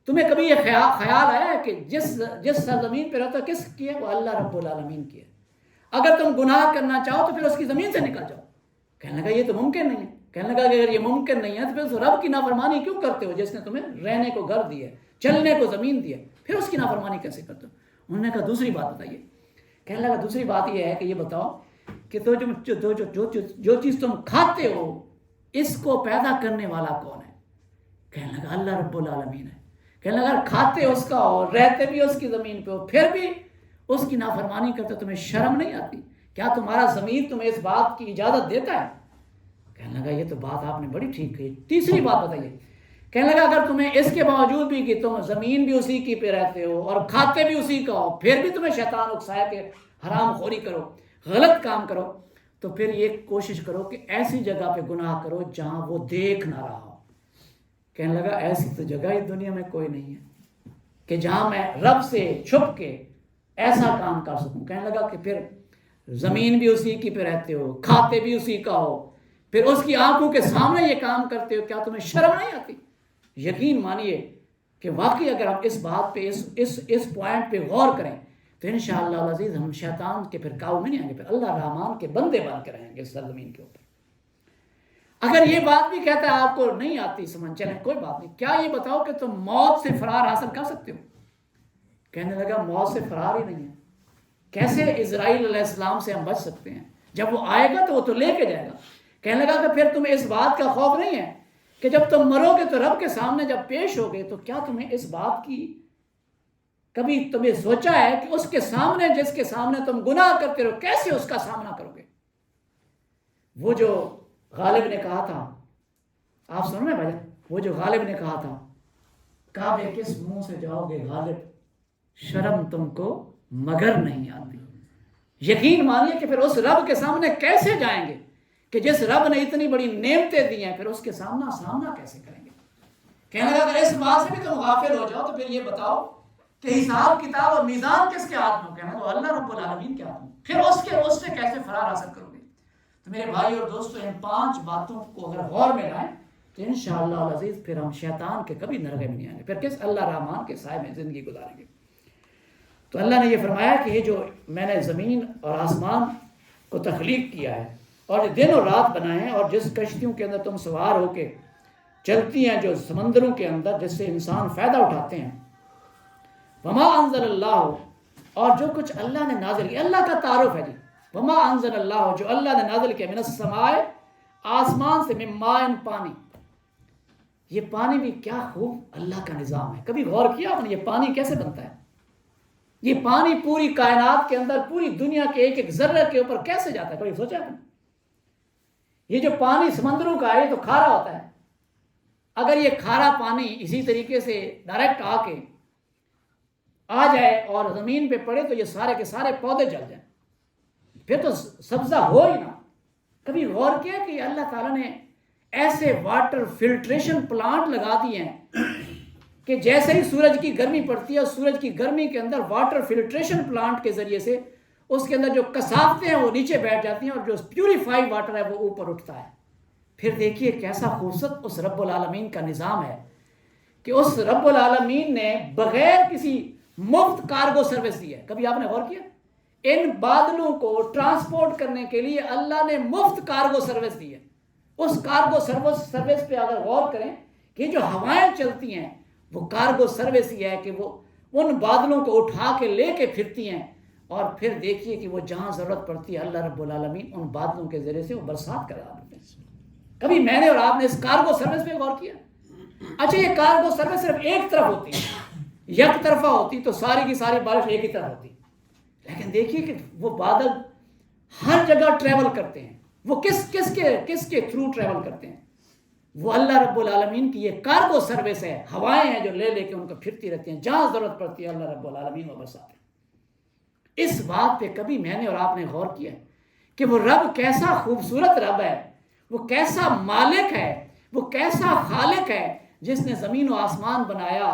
B: تمہیں کبھی یہ خیال آیا ہے کہ جس سرزمین پہ رہتا کس کی ہے؟ وہ اللہ رب العالمین کی ہے۔ اگر تم گناہ کرنا چاہو تو پھر اس کی زمین سے نکل جاؤ۔ کہنے لگا یہ تو ممکن نہیں ہے۔ کہنے لگا کہ اگر یہ ممکن نہیں ہے تو پھر اس رب کی نافرمانی کیوں کرتے ہو جس نے تمہیں رہنے کو گھر دیا ہے، چلنے کو زمین دی ہے، پھر اس کی نافرمانی کیسے کرتے ہو؟ انہوں نے کہا دوسری بات بتائیے۔ کہنے لگا دوسری بات یہ ہے کہ یہ بتاؤ کہ جو چیز تم کھاتے ہو اس کو پیدا کرنے والا کون ہے؟ کہنے لگا اللہ رب العالمین ہے۔ کہنے لگا اگر کھاتے اس کا ہو، رہتے بھی اس کی زمین پہ ہو، پھر بھی اس کی نافرمانی کرتے تمہیں شرم نہیں آتی؟ کیا تمہارا ضمیر تمہیں اس بات کی اجازت دیتا ہے؟ کہنے لگا یہ تو بات آپ نے بڑی ٹھیک کہی۔ تیسری بات بتائیے۔ کہنے لگا اگر تمہیں اس کے باوجود بھی کہ تم زمین بھی اسی کی پہ رہتے ہو اور کھاتے بھی اسی کا ہو، پھر بھی تمہیں شیطان اکسائے کہ حرام خوری کرو، غلط کام کرو، تو پھر یہ کوشش کرو کہ ایسی جگہ پہ گناہ کرو جہاں وہ دیکھ نہ رہا ہو۔ کہنے لگا ایسی تو جگہ ہی دنیا میں کوئی نہیں ہے کہ جہاں میں رب سے چھپ کے ایسا کام کر سکوں۔ کہنے لگا کہ پھر زمین بھی اسی کی پہ رہتے ہو، کھاتے بھی اسی کا ہو، پھر اس کی آنکھوں کے سامنے یہ کام کرتے ہو، کیا تمہیں شرم نہیں آتی؟ یقین مانیے کہ واقعی اگر ہم اس بات پہ اس پوائنٹ پہ غور کریں تو انشاءاللہ العزیز ہم شیطان کے پھر قابو میں نہیں آئیں گے، پھر اللہ رحمان کے بندے بن کے رہیں گے اس سرزمین کے اوپر۔ اگر یہ بات بھی کہتا ہے آپ کو نہیں آتی سمجھ، چلیں کوئی بات نہیں، کیا یہ بتاؤ کہ تم موت سے فرار حاصل کر سکتے ہو؟ کہنے لگا موت سے فرار ہی نہیں ہے، کیسے اسرائیل علیہ السلام سے ہم بچ سکتے ہیں؟ جب وہ آئے گا تو وہ تو لے کے جائے گا۔ کہنے لگا کہ پھر تمہیں اس بات کا خوف نہیں ہے کہ جب تم مرو گے تو رب کے سامنے جب پیش ہوگے تو کیا تمہیں اس بات کی کبھی تمہیں سوچا ہے کہ اس کے سامنے جس کے سامنے تم گناہ کرتے رہو کیسے اس کا سامنا کرو گے؟ وہ جو غالب نے کہا تھا، آپ سنو نا بھائی، وہ جو غالب نے کہا تھا کعبے کس منہ سے جاؤ گے غالب، شرم تم کو مگر نہیں آتی۔ یقین مانیے کہ پھر اس رب کے سامنے کیسے جائیں گے کہ جس رب نے اتنی بڑی نعمتیں دی ہیں، پھر اس کے سامنا کیسے کریں گے؟ کہنے لگا اگر اس بات سے بھی تم غافل ہو جاؤ تو پھر یہ بتاؤ کہ حساب کتاب اور میزان کس کے ہاتھ میں؟ کہنا تو اللہ رب العالمین کے ہاتھ میں، پھر اس سے کیسے فرار حاصل کرو گے؟ تو میرے بھائی اور دوستو، ان 5 باتوں کو اگر غور میں لائیں تو انشاءاللہ العزیز پھر ہم شیطان کے کبھی نرغے میں نہیں آئیں گے، پھر کس اللہ رحمان کے سائے میں زندگی گزاریں گے۔ تو اللہ نے یہ فرمایا کہ یہ جو میں نے زمین اور آسمان کو تخلیق کیا ہے اور دن اور رات بنائے ہیں، اور جس کشتیوں کے اندر تم سوار ہو کے چلتی ہیں، جو سمندروں کے اندر جس سے انسان فائدہ اٹھاتے ہیں، وما انزل اللہ، اور جو کچھ اللہ نے نازل کیا، اللہ کا تعارف ہے جی، وما انزل اللہ، جو اللہ نے نازل کیا، من السماء، آسمان سے، من ماء، پانی۔ یہ پانی بھی کیا خوب اللہ کا نظام ہے، کبھی غور کیا آپ نے یہ پانی کیسے بنتا ہے؟ یہ پانی پوری کائنات کے اندر، پوری دنیا کے ایک ایک ذرے کے اوپر کیسے جاتا ہے، کبھی سوچا آپ نے؟ یہ جو پانی سمندروں کا ہے یہ تو کھارا ہوتا ہے، اگر یہ کھارا پانی اسی طریقے سے ڈائریکٹ آ جائے اور زمین پہ پڑے تو یہ سارے کے سارے پودے جل جائیں، پھر تو سبزہ ہو ہی نہ۔ کبھی غور کیا کہ اللہ تعالیٰ نے ایسے واٹر فلٹریشن پلانٹ لگا دیے ہیں کہ جیسے ہی سورج کی گرمی پڑتی ہے، سورج کی گرمی کے اندر واٹر فلٹریشن پلانٹ کے ذریعے سے اس کے اندر جو کثافتیں ہیں وہ نیچے بیٹھ جاتی ہیں اور جو پیوریفائی واٹر ہے وہ اوپر اٹھتا ہے۔ پھر دیکھیے کیسا خوبصورت اس رب العالمین کا نظام ہے کہ اس رب العالمین نے بغیر کسی مفت کارگو سروس دی ہے۔ کبھی آپ نے غور کیا؟ ان بادلوں کو ٹرانسپورٹ کرنے کے لیے اللہ نے مفت کارگو سروس دی ہے۔ اس کارگو سروس پہ اگر غور کریں کہ جو ہوائیں چلتی ہیں وہ کارگو سروس ہی ہے کہ وہ ان بادلوں کو اٹھا کے لے کے پھرتی ہیں، اور پھر دیکھیے کہ وہ جہاں ضرورت پڑتی ہے اللہ رب العالمین ان بادلوں کے ذریعے سے وہ برسات کرا دیتے ہیں۔ کبھی میں نے اور آپ نے اس کارگو سروس پہ غور کیا؟ اچھا یہ کارگو سروس صرف ایک طرف ہوتی ہے، یک طرفہ ہوتی تو ساری کی ساری بارش ایک ہی طرف ہوتی، لیکن دیکھیے کہ وہ بادل ہر جگہ ٹریول کرتے ہیں۔ وہ کس کے تھرو ٹریول کرتے ہیں؟ وہ اللہ رب العالمین کی یہ کارگو سروس ہے، ہوائیں ہیں جو لے کے ان کو پھرتی رہتی ہیں، جہاں ضرورت پڑتی ہے اللہ رب العالمین وہ برساتے ہیں۔ اس بات پہ کبھی میں نے اور آپ نے غور کیا کہ وہ رب کیسا خوبصورت رب ہے، وہ کیسا مالک ہے، وہ کیسا خالق ہے، جس نے زمین و آسمان بنایا،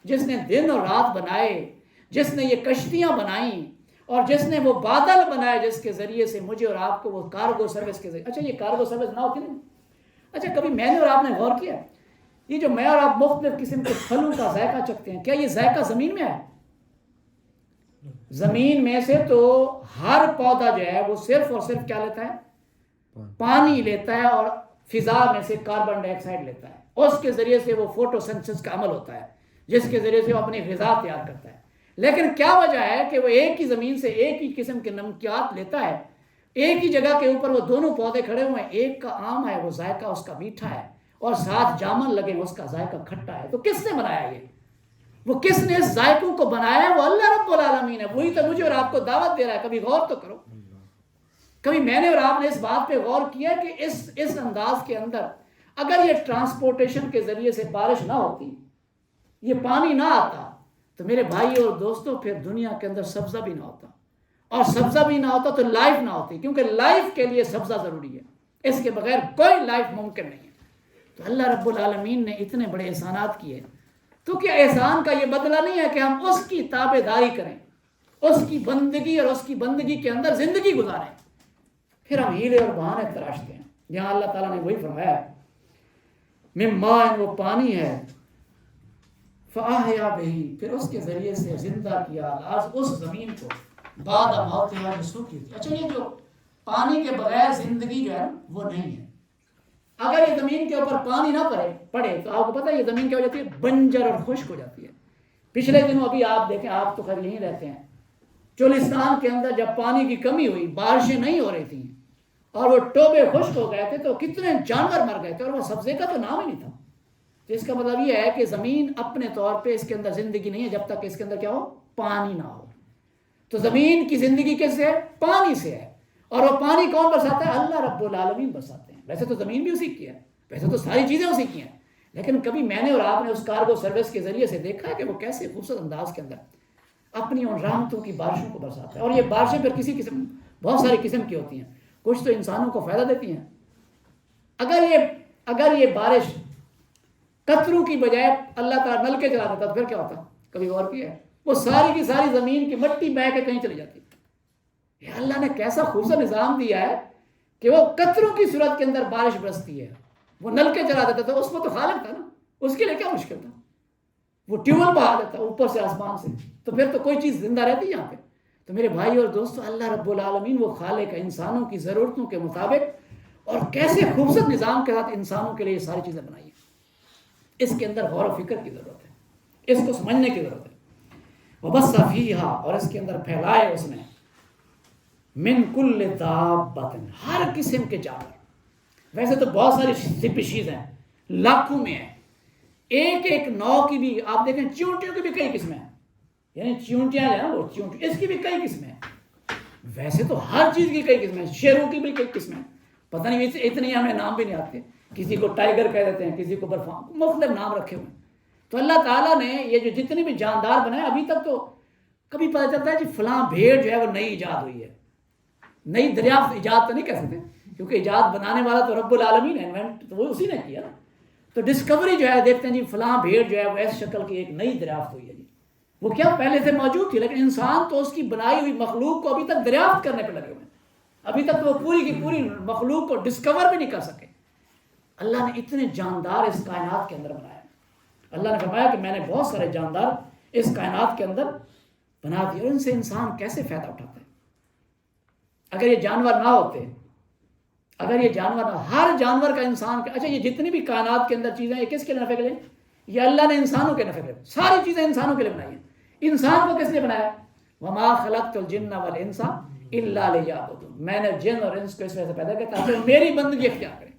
B: جس نے دن اور رات بنائے، جس نے یہ کشتیاں بنائیں، اور جس نے وہ بادل بنائے جس کے ذریعے سے مجھے اور آپ کو وہ کارگو سروس کے ذریعے۔ اچھا یہ کارگو سروس نہ ہوتی نہیں اچھا کبھی میں نے اور آپ نے غور کیا یہ جو میں اور آپ مختلف قسم کے پھلوں کا ذائقہ چکھتے ہیں کیا یہ ذائقہ زمین میں ہے؟ زمین میں سے تو ہر پودا جو ہے وہ صرف اور صرف کیا لیتا ہے؟ پانی لیتا ہے اور فضا میں سے کاربن ڈائی آکسائڈ لیتا ہے، اس کے ذریعے سے وہ فوٹو سینتھسس کا عمل ہوتا ہے جس کے ذریعے سے وہ اپنی غذا تیار کرتا ہے۔ لیکن کیا وجہ ہے کہ وہ ایک ہی زمین سے ایک ہی قسم کے نمکیات لیتا ہے، ایک ہی جگہ کے اوپر وہ دونوں پودے کھڑے ہوئے ہیں، ایک کا آم ہے وہ ذائقہ اس کا میٹھا ہے اور ساتھ جامن لگے اس کا ذائقہ کھٹا ہے، تو کس نے بنایا یہ؟ وہ کس نے اس ذائقوں کو بنایا ہے؟ وہ اللہ رب العالمین ہے، وہی تو مجھے اور آپ کو دعوت دے رہا ہے، کبھی غور تو کرو۔ کبھی میں نے اور آپ نے اس بات پہ غور کیا کہ اس انداز کے اندر اگر یہ ٹرانسپورٹیشن کے ذریعے سے بارش نہ ہوتی، یہ پانی نہ آتا، تو میرے بھائی اور دوستوں پھر دنیا کے اندر سبزہ بھی نہ ہوتا، اور سبزہ بھی نہ ہوتا تو لائف نہ ہوتی، کیونکہ لائف کے لیے سبزہ ضروری ہے، اس کے بغیر کوئی لائف ممکن نہیں ہے۔ تو اللہ رب العالمین نے اتنے بڑے احسانات کیے، تو کیا احسان کا یہ بدلہ نہیں ہے کہ ہم اس کی تابع داری کریں، اس کی بندگی اور اس کی بندگی کے اندر زندگی گزاریں؟ پھر ہم ہیلے اور بہانے تراشتے ہیں۔ یہاں اللہ تعالیٰ نے وہی فرمایا ہے من ماء، وہ پانی ہے، فَأَحْيَا بِهِ، پھر اس کے ذریعے سے زندہ کیا آج اس زمین کو بعد موتها جو سوکھی تھی۔ اچھا یہ جو پانی کے بغیر زندگی جو ہے وہ نہیں ہے۔ اگر یہ زمین کے اوپر پانی نہ پڑے تو آپ کو پتہ ہے یہ زمین کیا ہو جاتی ہے؟ بنجر اور خشک ہو جاتی ہے۔ پچھلے دنوں ابھی آپ دیکھیں، آپ تو خیر یہیں رہتے ہیں، چولستان کے اندر جب پانی کی کمی ہوئی، بارشیں نہیں ہو رہی تھیں اور وہ ٹوبے خشک ہو گئے تھے تو کتنے جانور مر گئے تھے اور وہ سبزے کا تو نام ہی نہیں تھا۔ تو اس کا مطلب یہ ہے کہ زمین اپنے طور پہ اس کے اندر زندگی نہیں ہے جب تک اس کے اندر کیا ہو؟ پانی نہ ہو۔ تو زمین کی زندگی کس سے ہے؟ پانی سے ہے، اور وہ پانی کون برساتا ہے؟ اللہ رب العالمین برساتے ہیں۔ ویسے تو زمین بھی اسی کی ہے، ویسے تو ساری چیزیں اسی کی ہیں، لیکن کبھی میں نے اور آپ نے اس کارگو سروس کے ذریعے سے دیکھا ہے کہ وہ کیسے خوبصورت انداز کے اندر اپنی ان رحمتوں کی بارشوں کو برساتا ہے؟ اور یہ بارشیں پھر کسی قسم، بہت ساری قسم کی ہوتی ہیں، کچھ تو انسانوں کو فائدہ دیتی ہیں۔ اگر یہ بارش قطروں کی بجائے اللہ تعالیٰ نل کے چلا دیتا تو پھر کیا ہوتا؟ کبھی غور کیا ہے؟ وہ ساری کی ساری زمین کی مٹی بہہ کے کہیں چلی جاتی۔ یہ اللہ نے کیسا خوبصورت نظام دیا ہے کہ وہ قطروں کی صورت کے اندر بارش برستی ہے۔ وہ نل کے چلا دیتا تھا، اس میں تو خالق تھا نا، اس کے لیے کیا مشکل تھا؟ وہ ٹیوبل بہا دیتا اوپر سے آسمان سے، تو پھر تو کوئی چیز زندہ رہتی یہاں پہ۔ تو میرے بھائی اور دوستو، اللہ رب العالمین وہ خالق ہے انسانوں کی ضرورتوں کے مطابق، اور کیسے خوبصورت نظام کے ساتھ انسانوں کے لیے یہ ساری چیزیں بنائی ہیں۔ اس کے اندر غور و فکر کی ضرورت ہے، اس کو سمجھنے کی ضرورت ہے۔ وَبَثَّ فِيهَا، اور اس کے اندر پھیلائے اس نے، من کل دابۃ، ہر قسم کے جانور۔ ویسے تو بہت ساری سپیشیز ہیں، لاکھوں میں ہیں، ایک ایک نو کی بھی آپ دیکھیں، چیونٹیوں کی بھی کئی قسمیں ہیں، یعنی چیونٹیاں جو ہیں وہ چیونٹی، اس کی بھی کئی قسمیں ہیں۔ ویسے تو ہر چیز کی کئی قسمیں ہیں، شیروں کی بھی کئی قسمیں ہیں، پتہ نہیں اتنے ہمیں نام بھی نہیں آتے، کسی کو ٹائیگر کہہ دیتے ہیں، کسی کو برفان، مختلف نام رکھے ہوئے ہیں۔ تو اللہ تعالیٰ نے یہ جو جتنے بھی جاندار بنائے، ابھی تک تو کبھی پتہ چلتا ہے جی فلاں بھیڑ جو ہے وہ نئی ایجاد ہوئی ہے، نئی دریافت، ایجاد تو نہیں کہہ سکتے کیونکہ ایجاد بنانے والا تو رب العالمین ہے، انوینٹ تو وہ اسی نے کیا نا۔ تو ڈسکوری جو ہے دیکھتے ہیں جی فلاں بھیڑ جو ہے وہ ایس شکل کی ایک نئی دریافت ہوئی ہے جی، وہ کیا پہلے سے موجود تھی، لیکن انسان تو اس کی بنائی ہوئی مخلوق کو ابھی تک دریافت کرنے پہ لگے ہوئے ہیں، ابھی تک وہ پوری کی پوری مخلوق کو ڈسکور بھی نہیں کر سکے۔ اللہ نے اتنے جاندار اس کائنات کے اندر بنایا، اللہ نے فرمایا کہ میں نے بہت سارے جاندار اس کائنات کے اندر بنا دیے، اور ان سے انسان کیسے فائدہ اٹھاتا ہے؟ اگر یہ جانور نہ ہوتے، اگر یہ جانور نہ، ہر جانور کا انسان کا، اچھا یہ جتنی بھی کائنات کے اندر چیزیں، یہ کس کے نفع کے لیے؟ یہ اللہ نے انسانوں کے نفع کے لیے، ساری چیزیں انسانوں کے لیے بنائی ہیں۔ انسان کو کس لیے بنایا؟ وَمَا خَلَقْتُ الْجِنَّ وَالْإِنسَ إِلَّا لِيَعْبُدُونِ، میں نے جن اور انس کو اس وجہ سے پیدا کیا تاکہ وہ میری بندگی اختیار کریں۔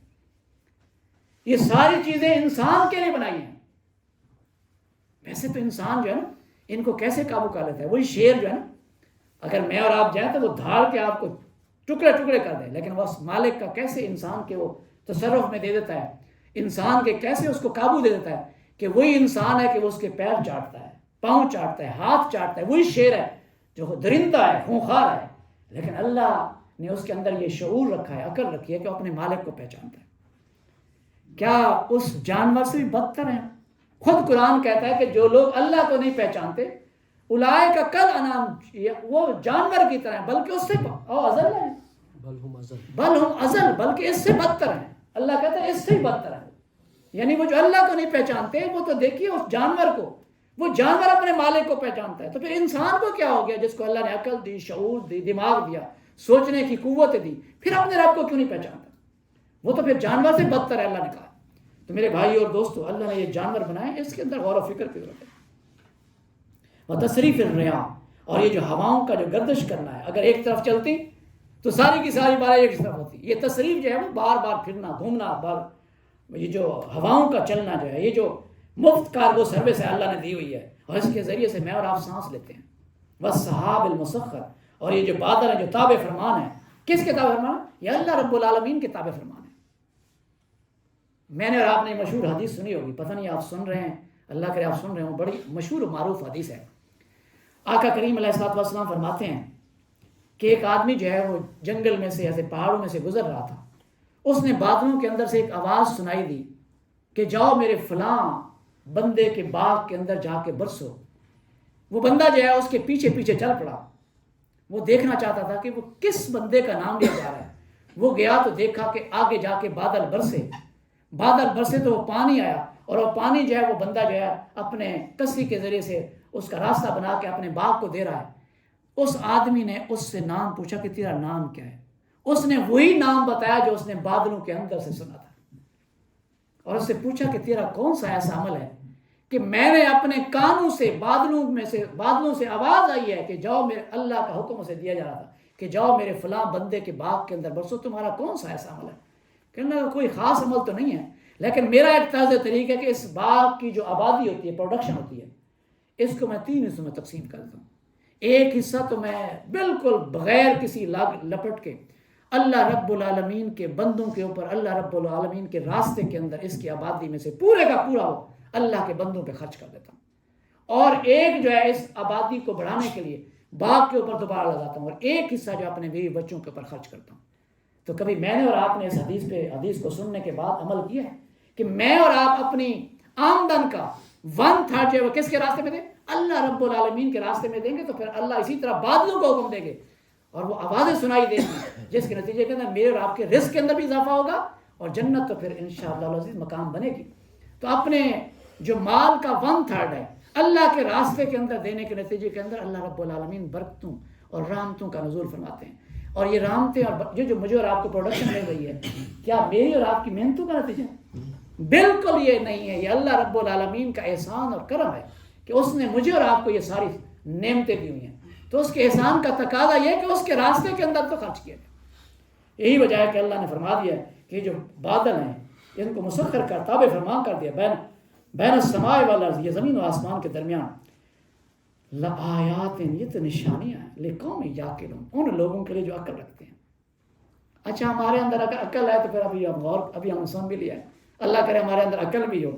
B: یہ ساری چیزیں انسان کے لیے بنائی ہیں۔ ویسے تو انسان جو ہے نا، ان کو کیسے قابو کر لیتا ہے؟ وہی شیر جو ہے نا، اگر میں اور آپ جائیں تو وہ دھاڑ کے آپ کو ٹکڑے ٹکڑے کر دے، لیکن وہ مالک کا کیسے انسان کے وہ تصرف میں دے دیتا ہے، انسان کے کیسے اس کو قابو دے دیتا ہے کہ وہی انسان ہے کہ وہ اس کے پیر چاٹتا ہے، پاؤں چاٹتا ہے، ہاتھ چاٹتا ہے، وہی شیر ہے جو درندہ ہے، خونخوار ہے، لیکن اللہ نے اس کے اندر یہ شعور رکھا ہے، عقل رکھی ہے کہ وہ اپنے مالک کو پہچانتا ہے۔ کیا اس جانور سے بھی بدتر ہیں؟ خود قرآن کہتا ہے کہ جو لوگ اللہ کو نہیں پہچانتے، اولئک کالانعام، وہ جانور کی طرح ہیں، بلکہ اس سے ازل ہیں، بل ہم ازل، بلکہ اس سے بدتر ہیں۔ اللہ کہتا ہے اس سے ہی بدتر ہے. یعنی وہ جو اللہ کو نہیں پہچانتے وہ تو دیکھیے اس جانور کو، وہ جانور اپنے مالک کو پہچانتا ہے، تو پھر انسان کو کیا ہو گیا جس کو اللہ نے عقل دی، شعور دی، دماغ دیا، سوچنے کی قوت دی، پھر اپنے رب کو کیوں نہیں پہچانتا؟ وہ تو پھر جانور سے بدتر ہے، اللہ نے کہا. تو میرے بھائی اور دوستو، اللہ نے یہ جانور بنائے، اس کے اندر غور و فکر کی ضرورت ہے. وتصریف الرياح، اور یہ جو ہواؤں کا جو گردش کرنا ہے، اگر ایک طرف چلتی تو ساری کی ساری باریں ایک طرف ہوتی. یہ تصریف جو ہے وہ بار بار پھرنا، گھومنا، یہ جو ہواؤں کا چلنا جو ہے، یہ جو مفت کارگو سروس ہے اللہ نے دی ہوئی ہے، اور اس کے ذریعے سے میں اور آپ سانس لیتے ہیں. والسحاب المسخر، اور یہ جو بادل ہیں جو تابع فرمان ہے، کس کے تابع فرمان ہے؟ یہ اللہ رب العالمین کے تابع فرمان ہے. میں نے اور آپ نے مشہور حدیث سنی ہوگی، پتہ نہیں آپ سن رہے ہیں، اللہ کرے آپ سن رہے ہوں، بڑی مشہور و معروف حدیث ہے. آقا کریم علیہ الصلوۃ والسلام فرماتے ہیں کہ ایک آدمی جو ہے وہ جنگل میں سے، ایسے پہاڑوں میں سے گزر رہا تھا. اس نے بادلوں کے اندر سے ایک آواز سنائی دی کہ جاؤ میرے فلاں بندے کے باغ کے اندر جا کے برسو. وہ بندہ جو ہے اس کے پیچھے پیچھے چل پڑا. وہ دیکھنا چاہتا تھا کہ وہ کس بندے کا نام لیا جا رہا ہے. وہ گیا تو دیکھا کہ آگے جا کے بادل برسے. بادل برسے تو وہ پانی آیا، اور وہ پانی جو ہے وہ بندہ جو ہے اپنے کسی کے ذریعے سے اس کا راستہ بنا کے اپنے باغ کو دے رہا ہے. اس آدمی نے اس سے نام پوچھا کہ تیرا نام کیا ہے. اس نے وہی نام بتایا جو اس نے بادلوں کے اندر سے سنا تھا، اور اس سے پوچھا کہ تیرا کون سا ایسا عمل ہے کہ میں نے اپنے کانوں سے بادلوں سے آواز آئی ہے کہ جاؤ، میرے اللہ کا حکم اسے دیا جا رہا تھا کہ جاؤ میرے فلاں بندے کے باغ کے اندر برسو. تمہارا کون سا ایسا عمل ہے؟ کہنا کوئی خاص عمل تو نہیں ہے، لیکن میرا ایک طرز طریقہ ہے کہ اس باغ کی جو آبادی ہوتی ہے، پروڈکشن ہوتی ہے، اس کو میں 3 حصوں میں تقسیم کر دیتا ہوں. ایک حصہ تو میں بالکل بغیر کسی لپٹ کے اللہ رب العالمین کے بندوں کے اوپر، اللہ رب العالمین کے راستے کے اندر اس کی آبادی میں سے پورے کا پورا ہو اللہ کے بندوں پہ خرچ کر دیتا ہوں. اور ایک جو ہے اس آبادی کو بڑھانے کے لیے باغ کے اوپر دوبارہ لگاتا ہوں، اور ایک حصہ جو اپنے بیوی بچوں کے اوپر خرچ کرتا ہوں. تو کبھی میں نے اور آپ نے اس حدیث کو سننے کے بعد عمل کیا ہے کہ میں اور آپ اپنی آمدن کا 1/3 جو ہے وہ کس کے راستے میں دیں؟ اللہ رب العالمین کے راستے میں دیں گے، تو پھر اللہ اسی طرح بادلوں کو حکم دیں گے اور وہ آوازیں سنائی دیں گی، جس کے نتیجے کے اندر میرے اور آپ کے رزق کے اندر بھی اضافہ ہوگا، اور جنت تو پھر انشاءاللہ العزیز مقام بنے گی. تو اپنے جو مال کا 1/3 ہے اللہ کے راستے کے اندر دینے کے نتیجے کے اندر اللہ رب العالمین برکتوں اور رحمتوں کا نزول فرماتے ہیں. اور یہ رحمتیں اور جو مجھے اور آپ کو پروڈکشن مل رہی ہے، کیا میری اور آپ کی محنتوں کا نتیجہ ہے؟ بالکل یہ نہیں ہے. یہ اللہ رب العالمین کا احسان اور کرم ہے کہ اس نے مجھے اور آپ کو یہ ساری نعمتیں دی ہوئی ہیں. تو اس کے احسان کا تقاضا یہ ہے کہ اس کے راستے کے اندر تو خرچ کیا جائے. یہی وجہ ہے کہ اللہ نے فرما دیا ہے کہ جو بادل ہیں ان کو مسخر کر تابع فرمان کر دیا بین السماء والارض، یہ زمین و آسمان کے درمیان. لآیات، یہ تو نشانیاں ہیں، لقوم یعقلون، ان لوگوں کے لیے جو عقل رکھتے ہیں. اچھا ہمارے اندر اگر عقل ہے تو پھر ابھی ہم سن بھی لیا ہے. اللہ کرے ہمارے اندر عقل بھی ہو،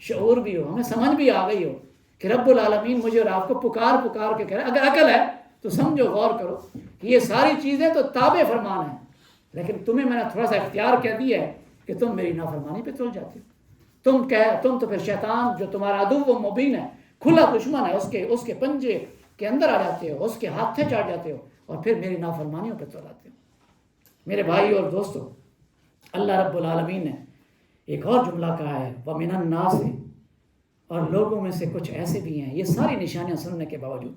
B: شعور بھی ہو، ہمیں سمجھ بھی آ گئی ہو کہ رب العالمین مجھے اور آپ کو پکار کے کہہ رہے ہیں. اگر عقل ہے تو سمجھو، غور کرو کہ یہ ساری چیزیں تو تابع فرمان ہیں، لیکن تمہیں میں نے تھوڑا سا اختیار کہہ دیا ہے کہ تم میری نافرمانی پہ چل جاتے ہو. تم تو پھر شیطان جو تمہارا عدو و مبین ہے، کھلا دشمن ہے، اس کے پنجے کے اندر آ جاتے ہو، اس کے ہاتھیں چاٹ جاتے ہو، اور پھر میری نافرمانیوں پہ چل آتے ہو. میرے بھائی اور دوستو، اللہ رب العالمین نے ایک اور جملہ کہا ہے، وَمِنَ النَّاسِ، اور لوگوں میں سے کچھ ایسے بھی ہیں، یہ ساری نشانیاں سننے کے باوجود،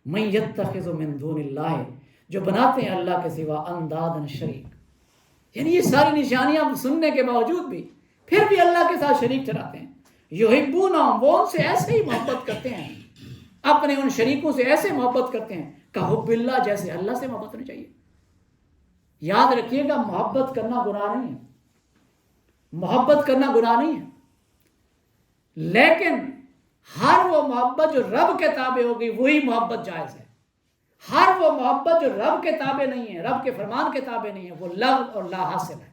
B: مَن يَتَّخِذُ مِن دُونِ اللَّهِ، جو بناتے ہیں اللہ کے سوا اندادن شریک. یعنی یہ ساری نشانیاں سننے کے باوجود بھی پھر بھی اللہ کے ساتھ شریک ٹھہراتے ہیں. یحبونہم، وہ ان سے ایسے ہی محبت کرتے ہیں، اپنے ان شریکوں سے ایسے محبت کرتے ہیں کحب اللہ، جیسے اللہ سے محبت ہونی چاہیے. یاد رکھیے گا، محبت کرنا گناہ نہیں ہے، محبت کرنا گناہ نہیں ہے، لیکن ہر وہ محبت جو رب کے تابع ہوگی وہی محبت جائز ہے. ہر وہ محبت جو رب کے تابع نہیں ہے، رب کے فرمان کے تابع نہیں ہے، وہ لو اور لا حاصل ہے.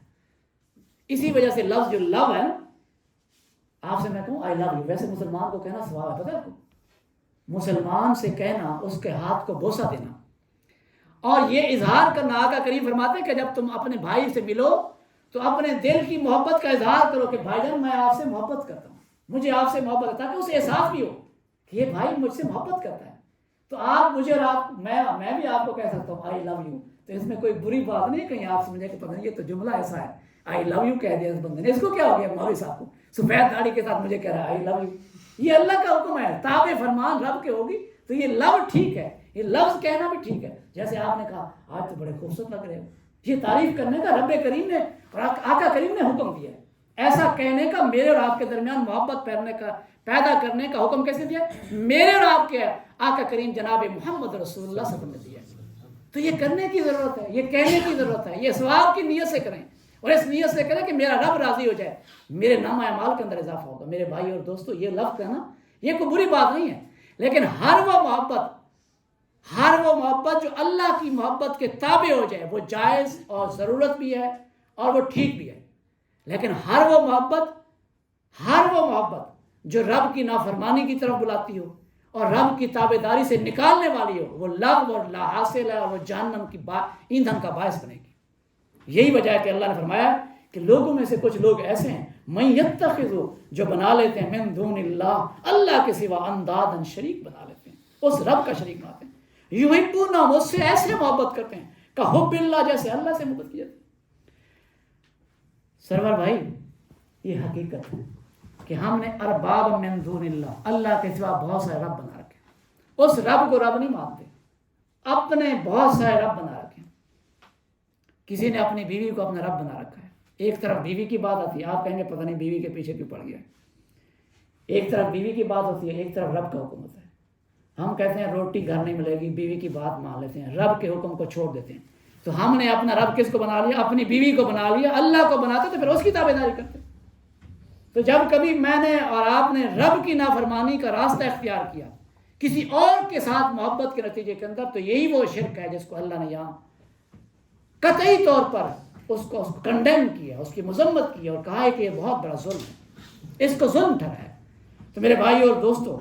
B: اسی وجہ سے لفظ جو لو ہے، آپ سے میں کہوں آئی لو یو، ویسے مسلمان کو کہنا ثواب ہے، پتہ ہے آپ کو؟ مسلمان سے کہنا، اس کے ہاتھ کو بوسہ دینا اور یہ اظہار کرنا. آقا کریم فرماتے ہیں کہ جب تم اپنے بھائی سے ملو تو اپنے دل کی محبت کا اظہار کرو کہ بھائی جان میں آپ سے محبت کرتا ہوں، مجھے آپ سے محبت ہے، تاکہ اسے احساس بھی ہو کہ یہ بھائی مجھ سے محبت کرتا ہے. تو آپ مجھے اور آپ میں بھی آپ کو کہہ سکتا ہوں آئی لو یو. تو اس میں کوئی بری بات نہیں ہے کہیں آپ سمجھیں کہ پتہ نہیں یہ تو جملہ ایسا ہے. آئی لو یو کہہ دیا اس بندے نے. اس کو کیا ہو گیا مولوی صاحب کو؟ سفید داڑھی کے ساتھ مجھے کہہ رہا ہے آئی لو یو. یہ اللہ کا حکم ہے، تابع فرمان رب کے ہوگی تو یہ لو ٹھیک ہے، یہ لفظ کہنا بھی ٹھیک ہے. جیسے آپ نے کہا آج تو بڑے خوبصورت لگ رہے ہو، یہ تعریف کرنے کا رب کریم نے اور آقا کریم نے حکم دیا ہے. ایسا کہنے کا میرے اور آپ کے درمیان محبت پیدا کرنے کا حکم کیسے دیا؟ میرے اور آپ کے آقا کریم جناب محمد رسول اللہ صلی اللہ علیہ وسلم نے دیا. تو یہ کرنے کی ضرورت ہے، یہ کہنے کی ضرورت ہے. یہ ثواب کی نیت سے کریں اور اس نیت سے کریں کہ میرا رب راضی ہو جائے، میرے نامہ اعمال کے اندر اضافہ ہوگا. میرے بھائی اور دوستو، یہ لفظ کہنا یہ کوئی بری بات نہیں ہے، لیکن ہر وہ محبت جو اللہ کی محبت کے تابع ہو جائے وہ جائز اور ضرورت بھی ہے اور وہ ٹھیک بھی ہے. لیکن ہر وہ محبت جو رب کی نافرمانی کی طرف بلاتی ہو اور رب کی تابعداری سے نکالنے والی ہو، وہ لغو اور لا حاصل ہے اور وہ جہنم کی ایندھن کا باعث بنے گی. یہی وجہ ہے کہ اللہ نے فرمایا کہ لوگوں میں سے کچھ لوگ ایسے ہیں من یتخذوا، جو بنا لیتے ہیں من دون اللہ، اللہ کے سوا اندادن، شریک بنا لیتے ہیں، اس رب کا شریک بناتے ہیں. یحبونہم، اس سے ایسے محبت کرتے ہیں کہ حب اللہ، جیسے اللہ سے محبت کی جاتی ہے. سرور بھائی، یہ حقیقت ہے کہ ہم نے ارباب من دون اللہ، اللہ کے سوا بہت سارے رب بنا رکھے. اس رب کو رب نہیں مانتے، اپنے بہت سارے رب بنا رکھے. کسی نے اپنی بیوی کو اپنا رب بنا رکھا ہے. ایک طرف بیوی کی بات آتی ہے، آپ کہیں گے پتہ نہیں بیوی کے پیچھے کیوں پڑ گیا. ایک طرف بیوی کی بات ہوتی ہے، ایک طرف رب کا حکم ہوتا ہے. ہم کہتے ہیں روٹی گھر نہیں ملے گی، بیوی کی بات مان لیتے ہیں، رب کے حکم کو چھوڑ دیتے ہیں. تو ہم نے اپنا رب کس کو بنا لیا؟ اپنی بیوی کو بنا لیا. اللہ کو بناتے تو پھر اس کی تابعداری کرتے. تو جب کبھی میں نے اور آپ نے رب کی نافرمانی کا راستہ اختیار کیا کسی اور کے ساتھ محبت کے نتیجے کے اندر، تو یہی وہ شرک ہے جس کو اللہ نے یہاں قطعی طور پر اس کو کنڈیم کیا، اس کی مذمت کی اور کہا ہے کہ یہ بہت بڑا ظلم ہے، اس کو ظلم ٹھہرایا. تو میرے بھائی اور دوستو،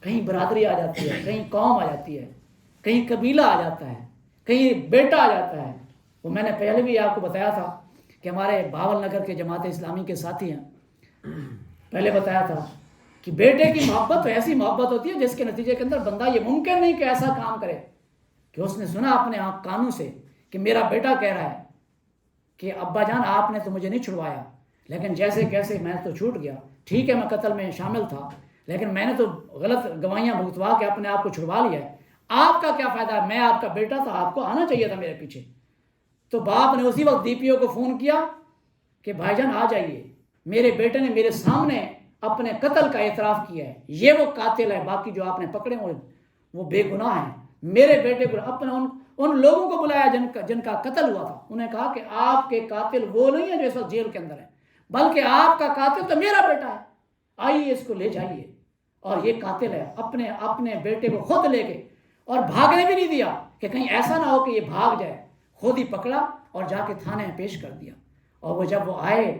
B: کہیں برادری آ جاتی ہے، کہیں قوم آ جاتی ہے، کہیں قبیلہ آ جاتا ہے، کہیں بیٹا آ جاتا ہے. وہ میں نے پہلے بھی آپ کو بتایا تھا کہ ہمارے بھاول نگر کے جماعت اسلامی کے ساتھی ہیں، پہلے بتایا تھا کہ بیٹے کی محبت تو ایسی محبت ہوتی ہے جس کے نتیجے کے اندر بندہ یہ ممکن نہیں کہ ایسا کام کرے کہ اس نے سنا اپنے کانوں سے کہ میرا بیٹا کہہ رہا ہے کہ ابا جان آپ نے تو مجھے نہیں چھڑوایا، لیکن جیسے کیسے میں تو چھوٹ گیا. ٹھیک ہے میں قتل میں شامل تھا، لیکن میں نے تو غلط گواہیاں بھگتوا کے اپنے آپ کو چھڑوا لیا ہے. آپ کا کیا فائدہ ہے؟ میں آپ کا بیٹا تھا، آپ کو آنا چاہیے تھا میرے پیچھے. تو باپ نے اسی وقت DPO کو فون کیا کہ بھائی جان آ جائیے، میرے بیٹے نے میرے سامنے اپنے قتل کا اعتراف کیا ہے، یہ وہ قاتل ہے، باقی جو آپ نے پکڑے ہوئے وہ بے گناہ ہیں. میرے بیٹے کو اپنے ان لوگوں کو بلایا جن کا قتل ہوا تھا. انہیں کہا کہ آپ کے قاتل وہ نہیں ہیں جو اس وقت جیل کے اندر ہیں، بلکہ آپ کا قاتل تو میرا بیٹا ہے، آئیے اس کو لے جائیے. اور یہ قاتل ہے، اپنے بیٹے کو خود لے کے، اور بھاگنے بھی نہیں دیا کہ کہیں ایسا نہ ہو کہ یہ بھاگ جائے. خود ہی پکڑا اور جا کے تھانے میں پیش کر دیا. اور جب وہ آئے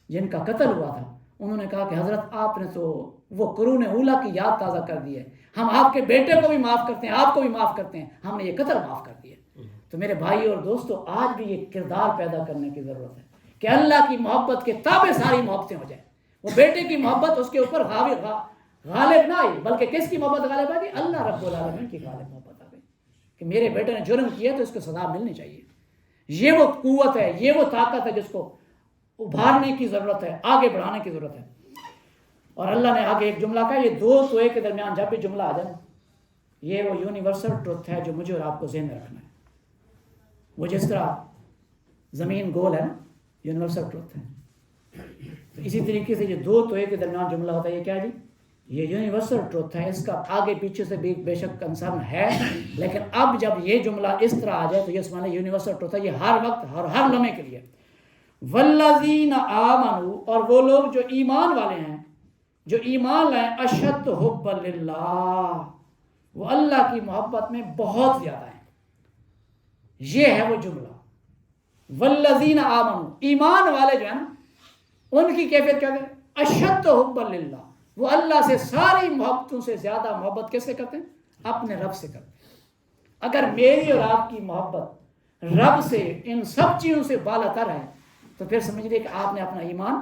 B: جن کا قتل ہوا تھا، انہوں نے کہا کہ حضرت آپ نے تو وہ قرون اولیٰ کی یاد تازہ کر دی ہے، ہم آپ کے بیٹے کو بھی معاف کرتے ہیں، آپ کو بھی معاف کرتے ہیں، ہم نے یہ قتل معاف کر دیا. تو میرے بھائی اور دوستو، آج بھی یہ کردار پیدا کرنے کی ضرورت ہے کہ اللہ کی محبت کے تابع ساری محبتیں ہو جائیں. وہ بیٹے کی محبت اس کے اوپر غالب نہ آئی، بلکہ کس کی محبت غالب آ گئی؟ اللہ رب العالمین کی غالب محبت آ گئی کہ میرے بیٹے نے جرم کیا تو اس کو سزا ملنی چاہیے. یہ وہ قوت ہے، یہ وہ طاقت ہے جس کو ابھارنے کی ضرورت ہے، آگے بڑھانے کی ضرورت ہے. اور اللہ نے آگے ایک جملہ کہا، یہ دو توئے کے درمیان جب بھی جملہ آ جائے، یہ وہ یونیورسل ٹروتھ ہے جو مجھے اور آپ کو ذہن میں رکھنا ہے. وہ جس طرح زمین گول ہے نا، یونیورسل ٹروتھ ہے، تو اسی طریقے سے یہ دو توئے کے درمیان جملہ ہوتا ہے. یہ کیا ہے جی؟ یہ یونیورسل ٹروتھ ہے. اس کا آگے پیچھے سے بھی بے شک کنسرن ہے، لیکن اب جب یہ جملہ اس طرح آ جائے تو یہ سمجھ یونیورسل ٹروتھ ہے، یہ ہر وقت ہر لمحے کے لیے. والذین آمنوا، اور وہ لوگ جو ایمان والے ہیں، جو ایمان لائیں، اشد حب للہ، وہ اللہ کی محبت میں بہت زیادہ ہیں. یہ ہے وہ جملہ. والذین آمنوا، ایمان والے جو ہیں نا، ان کی کیفیت کیا ہے؟ اشد حب للہ، وہ اللہ سے ساری محبتوں سے زیادہ محبت کیسے کرتے ہیں؟ اپنے رب سے کرتے ہیں. اگر میری اور آپ کی محبت رب سے ان سب چیزوں سے بالا تر ہے تو پھر سمجھ لیے کہ آپ نے اپنا ایمان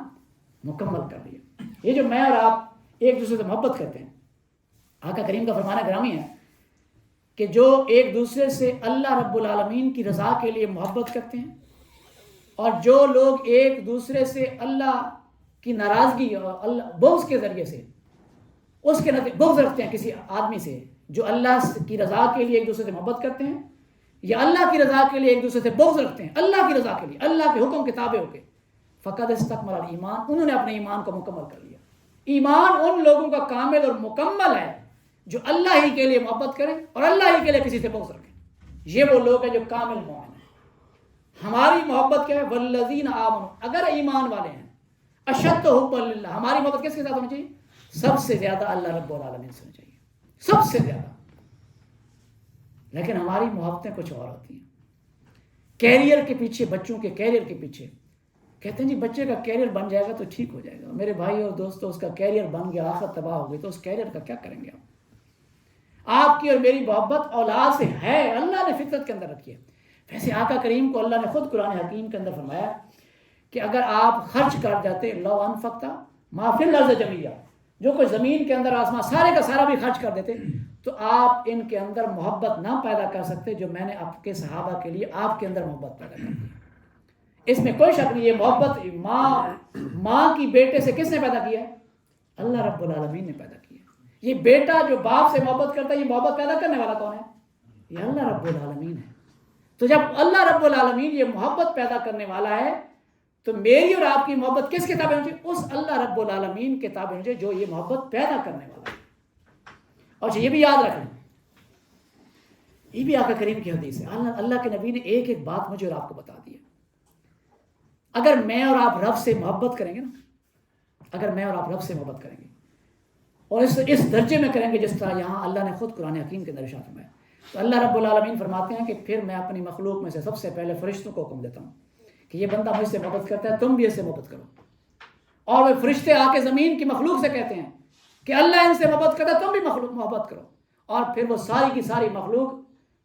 B: مکمل کر لیا. یہ جو میں اور آپ ایک دوسرے سے محبت کرتے ہیں، آقا کریم کا فرمان گرامی ہے کہ جو ایک دوسرے سے اللہ رب العالمین کی رضا کے لیے محبت کرتے ہیں، اور جو لوگ ایک دوسرے سے اللہ کی ناراضگی اور بغض کے ذریعے سے اس کے بغض رکھتے ہیں کسی آدمی سے، جو اللہ کی رضا کے لیے ایک دوسرے سے محبت کرتے ہیں یا اللہ کی رضا کے لیے ایک دوسرے سے بغض رکھتے ہیں، اللہ کی رضا کے لیے، اللہ کے حکم کے تابع ہو کے، فقد استکمل الایمان، انہوں نے اپنے ایمان کو مکمل کر لیا۔ ایمان ان لوگوں کا کامل اور مکمل ہے جو اللہ ہی کے لیے محبت کریں اور اللہ ہی کے لیے کسی سے بغض رکھیں، یہ وہ لوگ ہیں جو کامل مومن ہیں۔ ہماری محبت کیا ہے؟ والذین آمنوا، اگر ایمان والے ہیں، اشد حب للہ، ہماری محبت کس کے ساتھ ہونی چاہیے؟ سب سے زیادہ اللہ رب العالمین سے ہونی چاہیے، سب سے زیادہ۔ لیکن ہماری محبتیں کچھ اور ہوتی ہیں، کیریئر کے پیچھے، بچوں کے کیریئر کے پیچھے، کہتے ہیں جی بچے کا کیریئر بن جائے گا تو ٹھیک ہو جائے گا۔ میرے بھائی اور دوستو، اس کا کیریئر بن گیا، آخر تباہ ہو گئی تو اس کیریئر کا کیا کریں گے آپ کی اور میری محبت اولاد سے ہے، اللہ نے فطرت کے اندر رکھی ہے۔ ویسے آقا کریم کو اللہ نے خود قرآن حکیم کے اندر فرمایا کہ اگر آپ خرچ کر جاتے، لو انفقتا ما فی الارض جميعا، جو کوئی زمین کے اندر آسمان سارے کا سارا بھی خرچ کر دیتے تو آپ ان کے اندر محبت نہ پیدا کر سکتے جو میں نے آپ کے صحابہ کے لیے آپ کے اندر محبت پیدا کر دی۔ اس میں کوئی شک نہیں، یہ محبت ماں کی بیٹے سے کس نے پیدا کیا ہے؟ اللہ رب العالمین نے پیدا کیا۔ یہ بیٹا جو باپ سے محبت کرتا ہے، یہ محبت پیدا کرنے والا کون ہے؟ یہ اللہ رب العالمین ہے۔ تو جب اللہ رب العالمین یہ محبت پیدا کرنے والا ہے تو میری اور آپ کی محبت کس کے تابع ہونی چاہیے؟ اس اللہ رب العالمین کے تابع ہونی چاہیے جو یہ محبت پیدا کرنے والا ہے۔ اور یہ بھی یاد رکھیں، یہ بھی آقا کریم کی حدیث ہے، اللہ کے نبی نے ایک ایک بات مجھے اور آپ کو بتا دی ہے۔ اگر میں اور آپ رب سے محبت کریں گے نا، اگر میں اور آپ رب سے محبت کریں گے اور اس درجے میں کریں گے جس طرح یہاں اللہ نے خود قرآن حکیم کے اندر ارشاد فرمایا، تو اللہ رب العالمین فرماتے ہیں کہ پھر میں اپنی مخلوق میں سے سب سے پہلے فرشتوں کو حکم دیتا ہوں کہ یہ بندہ مجھ سے محبت کرتا ہے، تم بھی اس سے محبت کرو۔ اور وہ فرشتے آ کے زمین کی مخلوق سے کہتے ہیں کہ اللہ ان سے محبت کرتا ہے، تم بھی محبت کرو۔ اور پھر وہ ساری کی ساری مخلوق،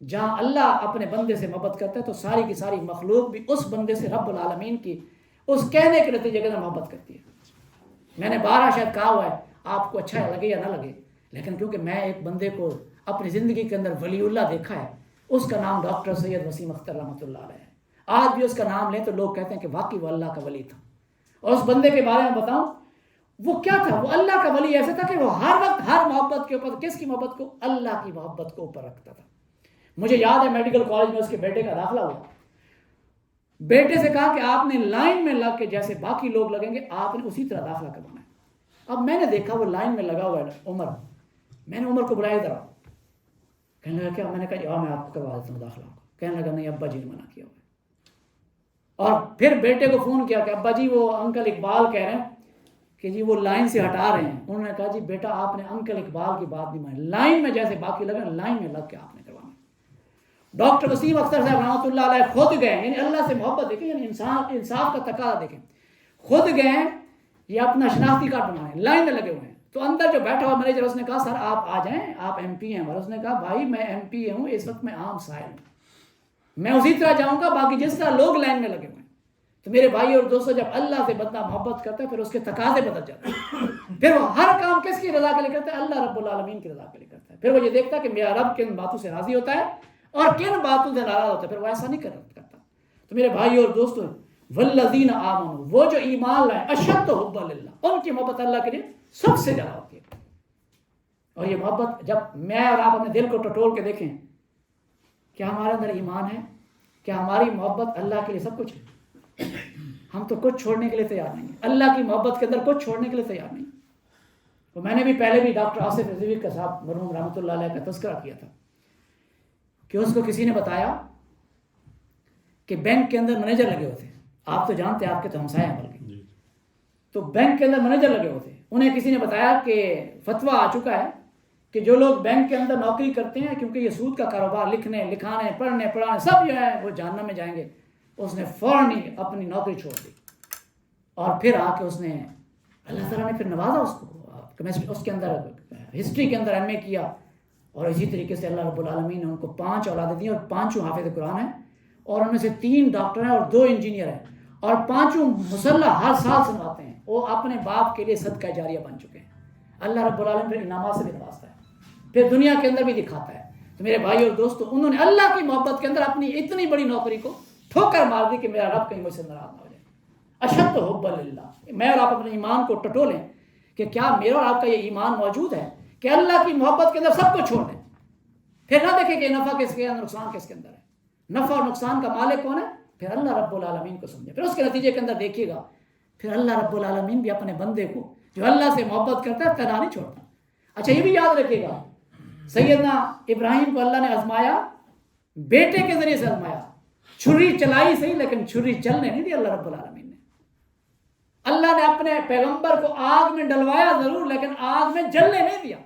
B: جہاں اللہ اپنے بندے سے محبت کرتا ہے تو ساری کی ساری مخلوق بھی اس بندے سے رب العالمین کی اس کہنے کے نتیجے کے اندر محبت کرتی ہے۔ میں نے 12 شاید کہا ہوا ہے، آپ کو اچھا لگے یا نہ لگے، لیکن کیونکہ میں ایک بندے کو اپنی زندگی کے اندر ولی اللہ دیکھا ہے، اس کا نام ڈاکٹر سید وسیم اختر رحمۃ اللہ علیہ ہے۔ آج بھی اس کا نام لیں تو لوگ کہتے ہیں کہ واقعی وہ اللہ کا ولی تھا۔ اور اس بندے کے بارے میں بتاؤں، وہ کیا تھا؟ وہ اللہ کا ولی ایسا تھا کہ وہ ہر وقت ہر محبت کے اوپر، کس کی محبت کو؟ اللہ کی محبت کو اوپر رکھتا تھا۔ مجھے یاد ہے میڈیکل کالج میں اس کے بیٹے کا داخلہ ہوا، بیٹے سے کہا کہ آپ نے لائن میں لگ کے جیسے باقی لوگ لگیں گے آپ نے اسی طرح داخلہ کروانا ہے۔ اب میں نے دیکھا وہ لائن میں لگا ہوا ہے عمر، میں نے عمر کو بلایا ادھر، کہنے لگا کیا؟ میں نے کہا یار میں آپ کو کروا دیتا ہوں داخلہ۔ کہنے لگا نہیں ابا جی نے منع کیا ہوا ہے۔ اور پھر بیٹے کو فون کیا کہ ابا جی وہ انکل اقبال کہہ رہے ہیں کہ جی وہ لائن سے ہٹا رہے ہیں۔ انہوں نے کہا جی بیٹا آپ نے انکل اقبال کی بات نہیں مانی، لائن میں جیسے باقی لگے لائن میں لگ کے آپ نے کروانا۔ ڈاکٹر وسیم اختر صاحب رحمۃ اللہ علیہ خود گئے، یعنی اللہ سے محبت دیکھیں، یعنی انصاف کا تقاضا دیکھیں، خود گئے یہ اپنا شناختی کارڈ بنانے، لائن میں لگے ہوئے ہیں۔ تو اندر جو بیٹھا ہوا مینیجر اس نے کہا سر آپ آ جائیں، آپ ایم پی ہیں۔ اور اس نے کہا بھائی میں ایم پی ہوں، اس وقت میں عام سائل ہوں، میں اسی طرح جاؤں گا باقی جس طرح لوگ لائن میں لگے ہوئے ہیں۔ تو میرے بھائی اور دوستوں، جب اللہ سے بندہ محبت کرتا ہے پھر اس کے تقاضے بدل جاتے ہیں، پھر وہ ہر کام کس کی رضا کے لیے کرتا ہے؟ اللہ رب العالمین کی رضا کے لیے کرتا ہے۔ پھر وہ یہ دیکھتا ہے کہ میرا رب کن باتوں سے راضی ہوتا ہے اور کن باتوں سے ناراض ہوتا ہے، پھر وہ ایسا نہیں کرتا۔ تو میرے بھائی اور دوستوں، والذین آمنوا، وہ جو ایمان لائے، اشد حب للہ، ان کی محبت اللہ کے لیے سب سے زیادہ ہوتی ہے۔ اور یہ محبت جب میں اور آپ اپنے دل کو ٹٹول کے دیکھیں، کیا ہمارے اندر ایمان ہے؟ کیا ہماری محبت اللہ کے لیے سب کچھ ہے؟ ہم تو کچھ چھوڑنے کے لیے تیار نہیں ہیں، اللہ کی محبت کے اندر کچھ چھوڑنے کے لیے تیار نہیں۔ تو میں نے بھی پہلے بھی ڈاکٹر آصف رضوی کا صاحب مرحوم رحمۃ اللہ علیہ کا تذکرہ کیا تھا کہ اس کو کسی نے بتایا کہ بینک کے اندر مینیجر لگے ہوتے ہیں، آپ تو جانتے ہیں، آپ کے تو ہمسائے ہیں بلکہ، تو بینک کے اندر مینیجر لگے ہوتے ہیں۔ انہیں کسی نے بتایا کہ فتویٰ آ چکا ہے کہ جو لوگ بینک کے اندر نوکری کرتے ہیں، کیونکہ یہ سود کا کاروبار، لکھنے لکھانے پڑھنے پڑھانے سب جو ہے وہ جہنم میں جائیں گے۔ اس نے فوراً ہی اپنی نوکری چھوڑ دی اور پھر آ کے اس نے، اللہ تعالیٰ نے پھر نوازا اس کو، اس کے اندر ہسٹری کے اندر ایم اے کیا، اور اسی طریقے سے اللہ رب العالمین نے ان کو 5 اولادیں دی اور 5 حافظ قرآن ہیں، اور ان میں سے 3 ڈاکٹر ہیں اور 2 انجینئر ہیں، اور 5 مسلح ہر سال سنواتے ہیں۔ وہ اپنے باپ کے لیے صدقہ جاریہ بن چکے ہیں۔ اللہ رب العالمین پھر انعامات سے بھی نوازتا ہے، پھر دنیا کے اندر بھی دکھاتا ہے۔ تو میرے بھائی اور دوستو، انہوں نے اللہ کی محبت کے اندر اپنی اتنی بڑی نوکری کو ٹھوکر مار دی کہ میرا رب کہیں مجھ سے ناراض نہ ہو جائے. اشد حب للہ. میں اور آپ اپنے ایمان کو ٹٹولیں کہ کیا میرا اور آپ کا یہ ایمان موجود ہے کہ اللہ کی محبت کے اندر سب کو چھوڑ دیں. پھر نہ دیکھیں کہ نفع کس کے اندر نقصان کس کے اندر ہے. نفع اور نقصان کا مالک کون ہے؟ پھر اللہ رب العالمین کو سمجھے. پھر اس کے نتیجے کے اندر دیکھیے گا پھر اللہ رب العالمین بھی اپنے بندے کو جو اللہ سے محبت کرتا ہے تنہا نہیں چھوڑتا. اچھا یہ بھی یاد رکھیے گا سیدنا ابراہیم کو اللہ نے آزمایا, بیٹے کے ذریعے سے آزمایا. چھری چلائی صحیح لیکن چھری چلنے نہیں دی اللہ رب العالمین نے. اللہ نے اپنے پیغمبر کو آگ میں ڈلوایا ضرور لیکن آگ میں جلنے نہیں دیا.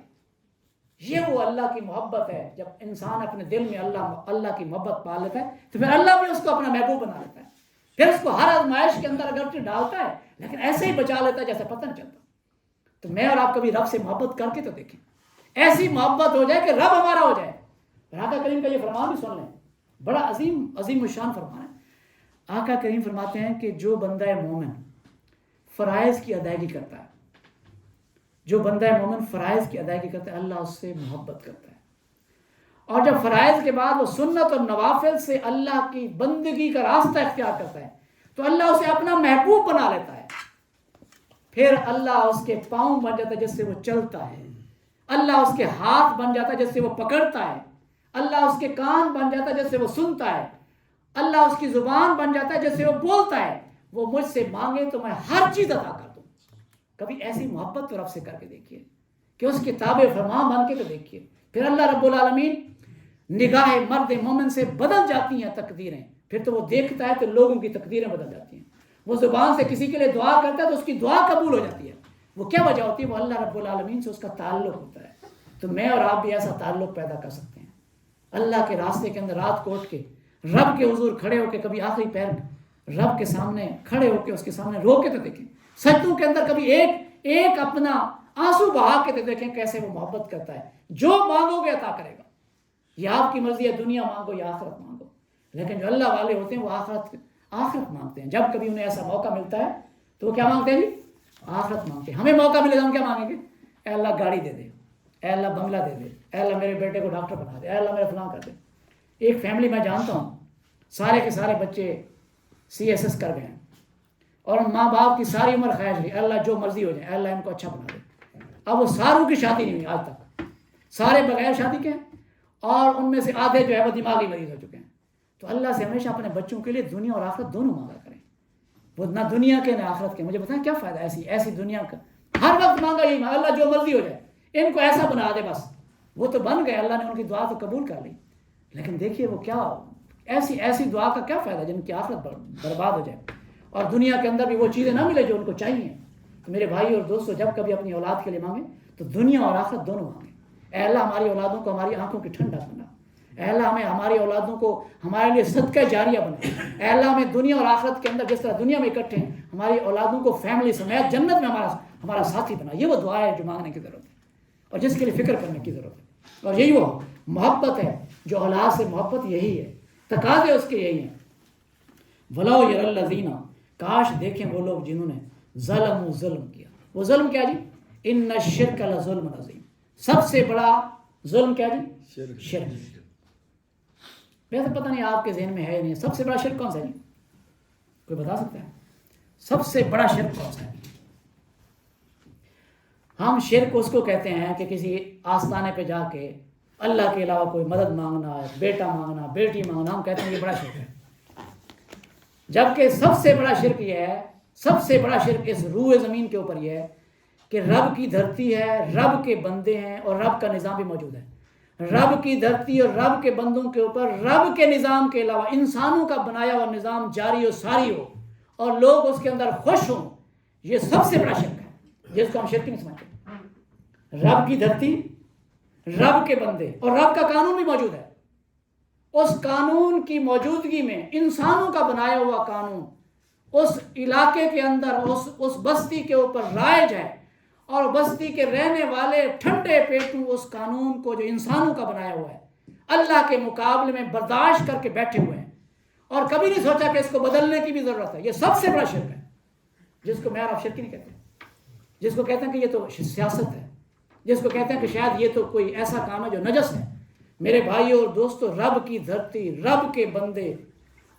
B: یہ وہ اللہ کی محبت ہے. جب انسان اپنے دل میں اللہ کی محبت پا لیتا ہے تو پھر اللہ بھی اس کو اپنا محبوب بنا لیتا ہے. پھر اس کو ہر آزمائش کے اندر اگرچہ ڈالتا ہے لیکن ایسے ہی بچا لیتا ہے جیسے پتہ نہیں چلتا. تو میں اور آپ کبھی رب سے محبت کر کے تو دیکھیں, ایسی محبت ہو جائے کہ رب ہمارا ہو جائے. آقا کریم کا یہ فرمان بھی سن لیں, بڑا عظیم الشان فرمان ہے. آقا کریم فرماتے ہیں کہ جو بندہ مومن فرائض کی ادائیگی کرتا ہے, جو بندہ مومن فرائض کی ادائیگی کرتا ہے اللہ اس سے محبت کرتا ہے. اور جب فرائض کے بعد وہ سنت اور نوافل سے اللہ کی بندگی کا راستہ اختیار کرتا ہے تو اللہ اسے اپنا محبوب بنا لیتا ہے. پھر اللہ اس کے پاؤں بن جاتا ہے جس سے وہ چلتا ہے, اللہ اس کے ہاتھ بن جاتا ہے جس سے وہ پکڑتا ہے, اللہ اس کے کان بن جاتا ہے جس سے وہ سنتا ہے, اللہ اس کی زبان بن جاتا ہے جس سے وہ بولتا ہے. وہ مجھ سے مانگے تو میں ہر چیز عطا کر دوں. کبھی ایسی محبت تو رب سے کر کے دیکھیے کہ اس کے تابع فرمان بن کے تو دیکھیے. پھر اللہ رب العالمین نگاہ مرد مومن سے بدل جاتی ہیں تقدیریں. پھر تو وہ دیکھتا ہے تو لوگوں کی تقدیریں بدل جاتی ہیں. وہ زبان سے کسی کے لیے دعا کرتا ہے تو اس کی دعا قبول ہو جاتی ہے. وہ کیا وجہ ہوتی ہے؟ وہ اللہ رب العالمین سے اس کا تعلق ہوتا ہے. تو میں اور آپ بھی ایسا تعلق پیدا کر سکتے ہیں. اللہ کے راستے کے اندر رات کو اٹھ کے رب کے حضور کھڑے ہو کے, کبھی آخری پیر رب کے سامنے کھڑے ہو کے اس کے سامنے رو کے تو دیکھیں. سجدوں کے اندر کبھی ایک اپنا آنسو بہا کے تو دیکھیں کیسے وہ محبت کرتا ہے. جو مانگو گے عطا کرے گا. یہ آپ کی مرضی ہے, دنیا مانگو یا آخرت مانگو. لیکن جو اللہ والے ہوتے ہیں وہ آخرت مانگتے ہیں. جب کبھی انہیں ایسا موقع ملتا ہے تو وہ کیا مانگتے ہیں جی؟ آخرت مانگتے ہیں. ہمیں موقع ملے تو ہم کیا مانگیں گے؟ اے اللہ گاڑی دے دے, اے اللہ بنگلہ دے دے, اے اللہ میرے بیٹے کو ڈاکٹر بنا دے, اے اللہ میرے فلاں کر دے. ایک فیملی میں جانتا ہوں سارے کے سارے بچے CSS کر گئے ہیں اور ماں باپ کی ساری عمر خواہش رہی اللہ جو مرضی ہو جائے, اے اللہ ان کو اچھا بنا دے. اب وہ ساروں کی شادی نہیں ہوئی آج تک, سارے بغیر شادی کے ہیں اور ان میں سے آدھے جو ہے وہ دماغی مریض ہو چکے ہیں. تو اللہ سے ہمیشہ اپنے بچوں کے لیے دنیا اور آخرت دونوں مانگا کریں. وہ نہ دنیا کے نہ آخرت کے. مجھے بتائیں کیا فائدہ ایسی دنیا کا ہر وقت مانگا ہی اللہ جو مرضی ہو جائے, ان کو ایسا بنا دے بس. وہ تو بن گئے, اللہ نے ان کی دعا تو قبول کر لی, لیکن دیکھیے وہ کیا ایسی دعا کا کیا فائدہ جن کی آخرت برباد ہو جائے اور دنیا کے اندر بھی وہ چیزیں نہ ملے جو ان کو چاہیے. تو میرے بھائی اور دوستو, جب کبھی اپنی اولاد کے لیے مانگیں تو دنیا اور آخرت دونوں مانگیں. اے اللہ ہماری اولادوں کو ہماری آنکھوں کی ٹھنڈک بنا. اے اللہ ہمیں ہماری اولادوں کو ہمارے لیے صدقہ جاریہ بنا. اے اللہ ہمیں دنیا اور آخرت کے اندر جس طرح دنیا میں اکٹھے ہیں ہماری اولادوں کو فیملی سمیت جنت میں ہمارا ساتھی بنا. یہ وہ دعا ہے جو مانگنے کی ضرورت ہے اور جس کے لیے فکر کرنے کی ضرورت ہے. اور یہی وہ محبت ہے جو اولاد سے محبت یہی ہے, تقاضے اس کے یہی ہیں. وَلَوْ يَرَى الَّذِينَ, کاش دیکھیں وہ لوگ جنہوں نے ظلم کیا. وہ ظلم کیا جی؟ ان الشرک لظلم عظیم. سب سے بڑا ظلم کیا جی؟ شرک. ویسے پتہ نہیں آپ کے ذہن میں ہے نہیں, سب سے بڑا شرک کون سا ہے جی؟ کوئی بتا سکتا ہے سب سے بڑا شرک کون سا ہے؟ ہم شرک اس کو کہتے ہیں کہ کسی آستانے پہ جا کے اللہ کے علاوہ کوئی مدد مانگنا, بیٹا مانگنا, بیٹی مانگنا, ہم کہتے ہیں یہ بڑا شرک ہے. جبکہ سب سے بڑا شرک یہ ہے, سب سے بڑا شرک اس روح زمین کے اوپر یہ ہے کہ رب کی دھرتی ہے, رب کے بندے ہیں اور رب کا نظام بھی موجود ہے. رب کی دھرتی اور رب کے بندوں کے اوپر رب کے نظام کے علاوہ انسانوں کا بنایا ہوا نظام جاری و ساری ہو اور لوگ اس کے اندر خوش ہوں. یہ سب سے بڑا شرک ہے جس کو ہم شرک نہیں سمجھتے. رب کی دھرتی, رب کے بندے اور رب کا قانون بھی موجود ہے. اس قانون کی موجودگی میں انسانوں کا بنایا ہوا قانون اس علاقے کے اندر اس بستی کے اوپر رائج ہے اور بستی کے رہنے والے ٹھنڈے پیٹوں اس قانون کو جو انسانوں کا بنایا ہوا ہے اللہ کے مقابلے میں برداشت کر کے بیٹھے ہوئے ہیں اور کبھی نہیں سوچا کہ اس کو بدلنے کی بھی ضرورت ہے. یہ سب سے بڑا شرک ہے جس کو میں اور آپ شرک نہیں کہتے, جس کو کہتے ہیں کہ یہ تو سیاست ہے, جس کو کہتے ہیں کہ شاید یہ تو کوئی ایسا کام ہے جو نجس ہے. میرے بھائیوں اور دوستو, رب کی دھرتی, رب کے بندے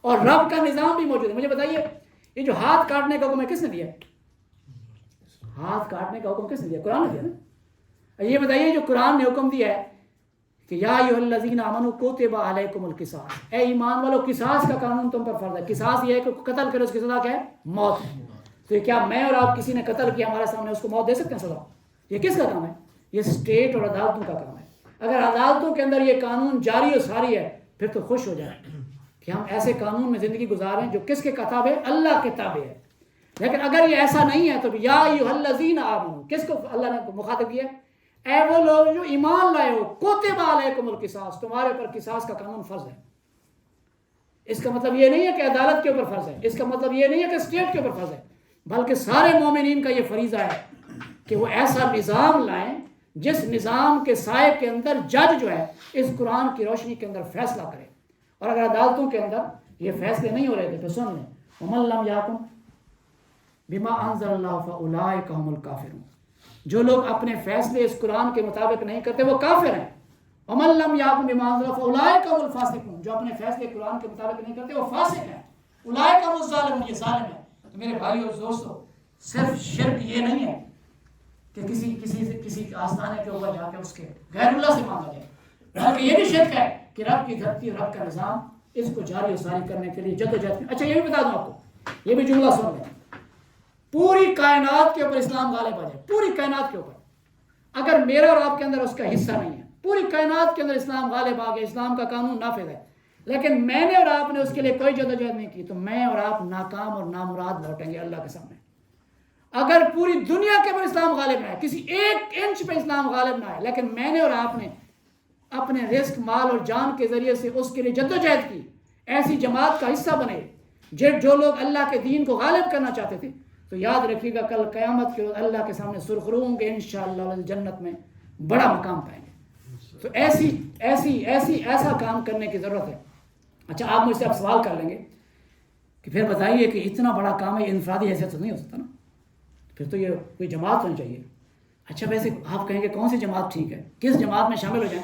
B: اور رب کا نظام بھی موجود ہے. مجھے بتائیے یہ جو ہاتھ کاٹنے کا حکم ہے کس نے دیا ہے؟ ہاتھ کاٹنے کا حکم کس نے دیا؟ قرآن نے دیا نا. یہ بتائیے جو قرآن نے حکم دیا ہے کہ یا ایھا الذین آمنوا کتب علیکم القصاص، اے ایمان والو قصاص کا قانون تم پر فرض ہے. قصاص یہ ہے کہ قتل کرو، اس کی سزا کیا ہے؟ موت ہے. تو کیا میں اور آپ کسی نے قتل کیا ہمارے سامنے اس کو موت دے سکتے ہیں سزا؟ یہ کس کا کام ہے؟ یہ اسٹیٹ اور عدالتوں کا کام ہے. اگر عدالتوں کے اندر یہ قانون جاری و ساری ہے پھر تو خوش ہو جائیں کہ ہم ایسے قانون میں زندگی گزاریں جو کس کے کتاب ہے؟ اللہ کے تابع ہے. لیکن اگر یہ ایسا نہیں ہے تو یا ایھا الذین آمنوا کس کو اللہ نے مخاطب کیا ہے؟ اے وہ لوگ جو ایمان لائے ہو، کتب علیکم القصاص، تمہارے اوپر قصاص کا قانون فرض ہے. اس کا مطلب یہ نہیں ہے کہ عدالت کے اوپر فرض ہے، اس کا مطلب یہ نہیں ہے کہ اسٹیٹ کے اوپر فرض ہے، بلکہ سارے مومنین کا یہ فریضہ ہے کہ وہ ایسا نظام لائیں جس نظام کے سائے کے اندر جج جو ہے اس قرآن کی روشنی کے اندر فیصلہ کرے. اور اگر عدالتوں کے اندر یہ فیصلے نہیں ہو رہے تھے تو سن لیں وَمَن لَّمْ يَحْكُم بِمَا أَنزَلَ اللَّهُ فَأُولَٰئِكَ هُمُ الْكَافِرُونَ. جو لوگ اپنے فیصلے اس قرآن کے مطابق نہیں کرتے وہ کافر ہیں. وَمَن لَّمْ يَحْكُم بِمَا أَنزَلَ اللَّهُ فَأُولَٰئِكَ هُمُ الْفَاسِقُونَ. جو اپنے فیصلے قرآن کے مطابق نہیں کرتے وہ فاسق ہیں. اولئک هم الظالمون، یہ ظالم ہیں. تو میرے بھائیو اور دوستو، صرف شرک یہ نہیں ہے کہ کسی آستانے کے اوپر جا کے اس کے غیر اللہ سے مانگا جائے، بلکہ یہ بھی شرک ہے کہ رب کی دھرتی، رب کا نظام، اس کو جاری و ساری کرنے کے لیے جدوجہد کریں. اچھا یہ بھی بتا دوں آپ کو، یہ بھی جملہ سن لیں، پوری کائنات کے اوپر اسلام غالب آ جائے، پوری کائنات کے اوپر، اگر میرا اور آپ کے اندر اس کا حصہ نہیں ہے، پوری کائنات کے اندر اسلام غالب آ گیا، اسلام کا قانون نافذ ہے، لیکن میں نے اور آپ نے اس کے لیے کوئی جدوجہد نہیں کی، تو میں اور آپ ناکام اور نامراد لوٹیں گے اللہ کے سامنے. اگر پوری دنیا کے اوپر اسلام غالب نہ ہے، کسی ایک انچ پہ اسلام غالب نہ ہے، لیکن میں نے اور آپ نے اپنے رزق، مال اور جان کے ذریعے سے اس کے لیے جدوجہد کی، ایسی جماعت کا حصہ بنے جو لوگ اللہ کے دین کو غالب کرنا چاہتے تھے، تو یاد رکھیے گا کل قیامت کے روز اللہ کے سامنے سرخرو ہوں گے، انشاءاللہ جنت میں بڑا مقام پائیں گے. تو ایسا کام کرنے کی ضرورت ہے. اچھا آپ مجھ سے اب سوال کر لیں گے کہ پھر بتائیے کہ اتنا بڑا کام ہے، انفرادی حیثیت تو نہیں ہو سکتا نا، پھر تو یہ کوئی جماعت ہونی چاہیے. اچھا ویسے آپ کہیں گے کون سی جماعت ٹھیک ہے، کس جماعت میں شامل ہو جائیں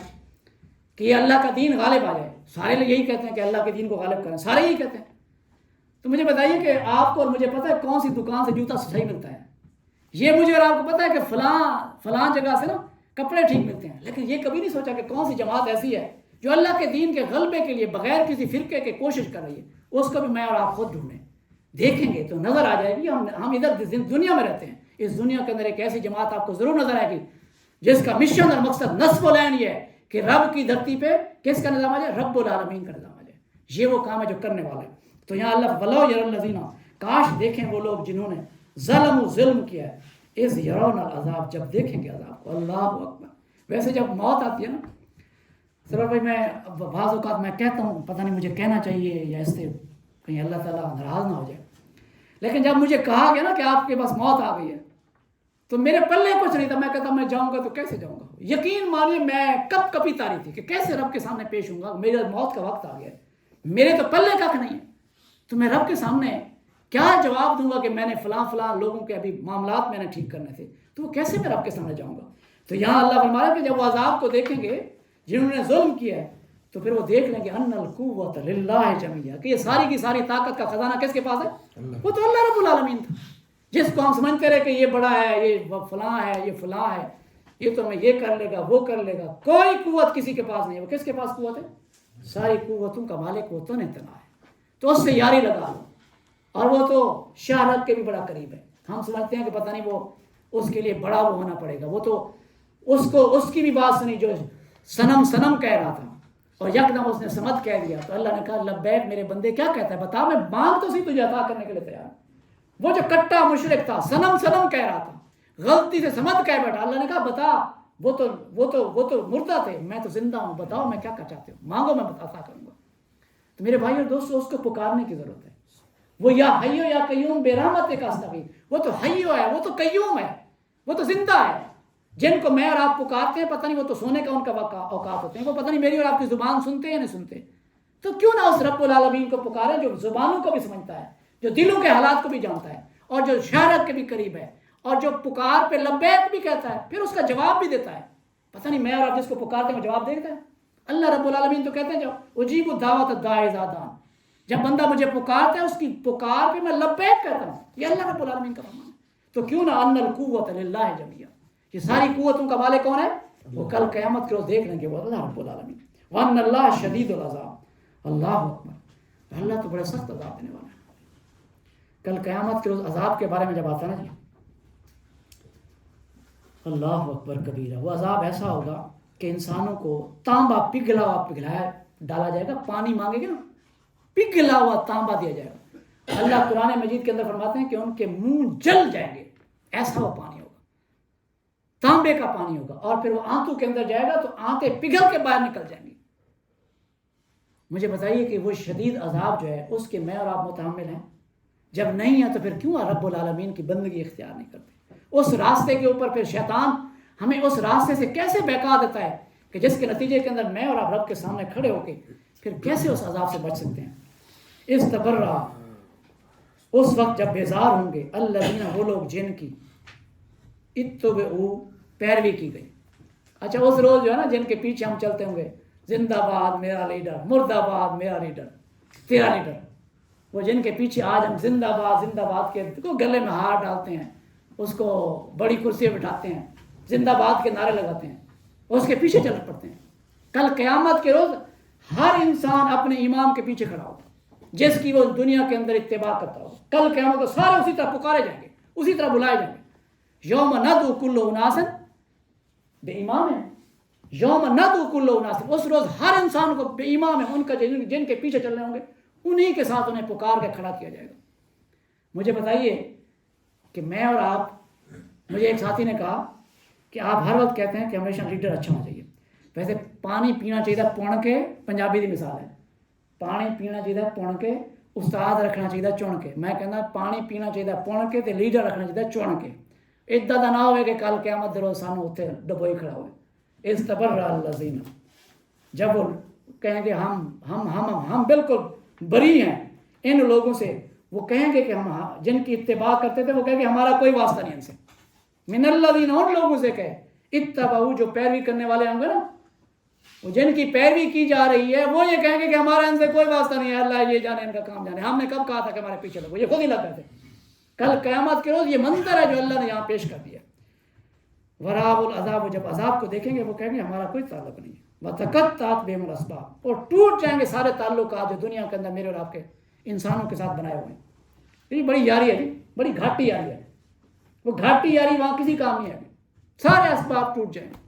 B: کہ یہ اللہ کا دین غالب آ جائے؟ سارے لوگ یہی کہتے ہیں کہ اللہ کے دین کو غالب کریں، سارے یہی کہتے ہیں. تو مجھے بتائیے کہ آپ کو اور مجھے پتہ ہے کون سی دکان سے جوتا صحیح ملتا ہے؟ یہ مجھے اور آپ کو پتہ ہے کہ فلاں جگہ سے نا کپڑے ٹھیک ملتے ہیں، لیکن یہ کبھی نہیں سوچا کہ کون سی جماعت ایسی ہے جو اللہ کے دین کے غلبے کے لیے بغیر کسی فرقے کے کوشش کر رہی ہے. اس کو بھی میں اور آپ خود ڈھونڈیں، دیکھیں گے تو نظر آ جائے گی. ہم ادھر دنیا میں رہتے ہیں، اس دنیا کے اندر ایک ایسی جماعت آپ کو ضرور نظر آئے گی جس کا مشن اور مقصد نصب و لین یہ ہے کہ رب کی دھرتی پہ کس کا نظام آ جائے؟ رب العالمین کا نظام آ جائے. یہ وہ کام ہے جو کرنے والے. تو یہاں اللہ ولو یر الذین، کاش دیکھیں وہ لوگ جنہوں نے ظلم کیا ہے، اذ یرون العذاب، جب دیکھیں گے عذاب کو. اللہ اکبر. ویسے جب موت آتی ہے نا سر بھائی، میں بعض اوقات میں کہتا ہوں پتہ نہیں مجھے کہنا چاہیے یا اس سے کہیں اللہ تعالیٰ ناراض نہ ہو جائے، لیکن جب مجھے کہا گیا نا کہ آپ کے پاس موت آ گئی ہے تو میرے پلے کچھ نہیں تھا. میں کہتا میں جاؤں گا تو کیسے جاؤں گا؟ یقین مانیے میں کب کبھی تاری تھی کہ کیسے رب کے سامنے پیش ہوں گا، میرے موت کا وقت آ گیا ہے، میرے تو پلے کھ نہیں ہے، تو میں رب کے سامنے کیا جواب دوں گا کہ میں نے فلاں لوگوں کے ابھی معاملات میں نے ٹھیک کرنے تھے، تو وہ کیسے میں رب کے سامنے جاؤں گا؟ تو یہاں اللہ فرما رہا ہے کہ جب وہ عذاب کو دیکھیں گے جنہوں نے ظلم کیا ہے تو پھر وہ دیکھ لیں گے ان القوت للہ جمیعا، کہ یہ ساری کی ساری طاقت کا خزانہ کس کے پاس ہے؟ وہ تو اللہ رب العالمین تھا، جس کو ہم سمجھتے رہے کہ یہ بڑا ہے، یہ فلاں ہے، یہ فلاں ہے، یہ تو میں یہ کر لے گا، وہ کر لے گا. کوئی قوت کسی کے پاس نہیں ہے. وہ کس کے پاس قوت ہے؟ ساری قوتوں کا مالک وہ تو نہیں تنا ہے. تو اس سے یاری لگا لو، اور وہ تو شہرت کے بھی بڑا قریب ہے. ہم سمجھتے ہیں کہ پتہ نہیں وہ اس کے لیے بڑا وہ ہونا پڑے گا، وہ تو اس کی بھی بات سنی جو سنم کہہ رہا تھا اور یکدم اس نے سمت کہہ دیا. تو اللہ نے کہا لبیک میرے بندے کیا کہتا ہے بتا، میں مانگ تو سی تجھے عطا کرنے کے لیے تیار. وہ جو کٹا مشرک تھا، سنم کہہ رہا تھا، غلطی سے سمت کہہ بیٹھا. اللہ نے کہا بتا، وہ تو مردہ تھے، میں تو زندہ ہوں، بتاؤ میں کیا چاہتے ہو، مانگو میں عطا کروں گا. تو میرے بھائی اور دوستو اس کو پکارنے کی ضرورت ہے. وہ یا حیو یا قیوم بے رحمت کا استغیث، وہ تو حیو ہے، وہ تو قیوم ہے، وہ تو زندہ ہے. جن کو میں اور آپ پکارتے ہیں پتہ نہیں وہ تو سونے کا ان کا اوقات ہوتے ہیں، وہ پتہ نہیں میری اور آپ کی زبان سنتے ہیں یا نہیں سنتے. تو کیوں نہ اس رب العالمین کو پکاریں جو زبانوں کو بھی سمجھتا ہے، جو دلوں کے حالات کو بھی جانتا ہے، اور جو شہرت کے بھی قریب ہے، اور جو پکار پہ لبیک بھی کہتا ہے، پھر اس کا جواب بھی دیتا ہے. پتہ نہیں میں اور آپ جس کو پکارتے ہیں وہ جواب دیتا ہے. اللہ رب العالمین تو کہتے ہیں جو اجیب الدعوت الداعی اذا دعان، جب بندہ مجھے پکارتا ہے اس کی پکار پہ میں لبیک کہتا ہوں. یہ اللہ رب العالمین کا فرمان ہے. تو کیوں نہ ان القوت للہ جميعا، یہ ساری قوتوں کا مالک کون ہے؟ وہ کل قیامت کے روز دیکھ لیں گے، وہ اللہ رب العالمین. وان اللہ شدید العذاب. اللہ اکبر. اللہ تو بڑا سخت عذاب دینے والا ہے. کل قیامت کے روز عذاب کے بارے میں جب آتا ہے نا جی، اللہ اکبر کبیرہ، وہ عذاب ایسا ہوگا کہ انسانوں کو تانبا پگھلایا ڈالا جائے گا. پانی مانگے گے نا، پگھلا ہوا تانبا دیا جائے گا. اللہ قرآن مجید کے اندر فرماتے ہیں کہ ان کے منہ جل جائیں گے، ایسا وہ پانی ہوگا، تانبے کا پانی ہوگا. اور پھر وہ آنتوں کے اندر جائے گا تو آنتیں پگھل کے باہر نکل جائیں گی. مجھے بتائیے کہ وہ شدید عذاب جو ہے اس کے میں اور آپ متحمل ہیں؟ جب نہیں ہے تو پھر کیوں رب العالمین کی بندگی اختیار نہیں کرتے؟ اس راستے کے اوپر پھر شیطان ہمیں اس راستے سے کیسے بہکا دیتا ہے کہ جس کے نتیجے کے اندر میں اور آپ رب کے سامنے کھڑے ہو کے پھر کیسے اس عذاب سے بچ سکتے ہیں؟ اس تبرہ، اس وقت جب بیزار ہوں گے الذین، وہ لوگ جن کی اتبعوا، پیروی کی گئی. اچھا اس روز جو ہے نا جن کے پیچھے ہم چلتے ہوں گے، زندہ باد میرا لیڈر، مرد آباد میرا لیڈر، تیرا لیڈر، وہ جن کے پیچھے آج ہم زندہ باد کے کو گلے میں ہار ڈالتے ہیں، اس کو بڑی کرسی بٹھاتے ہیں، زندہ باد کے نعرے لگاتے ہیں، اس کے پیچھے چل پڑتے ہیں. کل قیامت کے روز ہر انسان اپنے امام کے پیچھے کھڑا ہوگا جس کی وہ دنیا کے اندر اتباع کرتا ہوگا. کل قیامت کو سارے اسی طرح پکارے جائیں گے، اسی طرح بلائے جائیں گے. یوم ندعو کل اناس بے امام ہے، یوم ندعو کل اناس، اس روز ہر انسان کو بے امام ہے، ان کا جن کے پیچھے چل رہے ہوں گے انہی کے ساتھ انہیں پکار کے کھڑا کیا جائے گا. مجھے بتائیے کہ میں اور آپ، مجھے ایک ساتھی نے کہا کہ آپ ہر وقت کہتے ہیں کہ ہمیشہ لیڈر اچھا ہونا چاہیے. ویسے پانی پینا چاہیے پون کے، پنجابی دی مثال ہے، پانی پینا چاہیے پون کے، استاد رکھنا چاہیے چن کے. میں کہنا پانی پینا چاہیے پون کے تے لیڈر رکھنا چاہیے چن کے. ادھا دا نہ ہوئے کہ کل قیامت دے روز سانو اتنے ڈبوئی کھڑا ہوئے. استبرأ الذین، جب وہ کہیں گے ہم بالکل بری ہیں ان لوگوں سے، وہ کہیں گے کہ ہم جن کی اتباع کرتے تھے وہ کہیں گے ہمارا کوئی واسطہ نہیں ان سے. من الذین، ان لوگوں سے کہے اتبعوا، جو پیروی کرنے والے ہوں گے نا، وہ جن کی پیروی کی جا رہی ہے وہ یہ کہیں گے کہ ہمارا ان سے کوئی واسطہ نہیں ہے، اللہ یہ جانے ان کا کام جانے، ہم نے کب کہا تھا کہ ہمارے پیچھے لگو، یہ خود ہی لگ گئے تھے. کل قیامت کے روز یہ منظر ہے جو اللہ نے یہاں پیش کر دیا. وراء العذاب، جب عذاب کو دیکھیں گے وہ کہیں گے ہمارا کوئی تعلق نہیں ہے. وتقطعت بهم الاسباب، اور ٹوٹ جائیں گے سارے تعلقات جو دنیا کے اندر میرے اور آپ کے انسانوں کے ساتھ بنائے ہوئے ہیں. یہ بڑی یاری ہے جی، بڑی گھاٹی یاری ہے. وہ گھاٹی یاری وہاں کسی کام نہیں آئے گی، سارے اسباب ٹوٹ جائیں گے.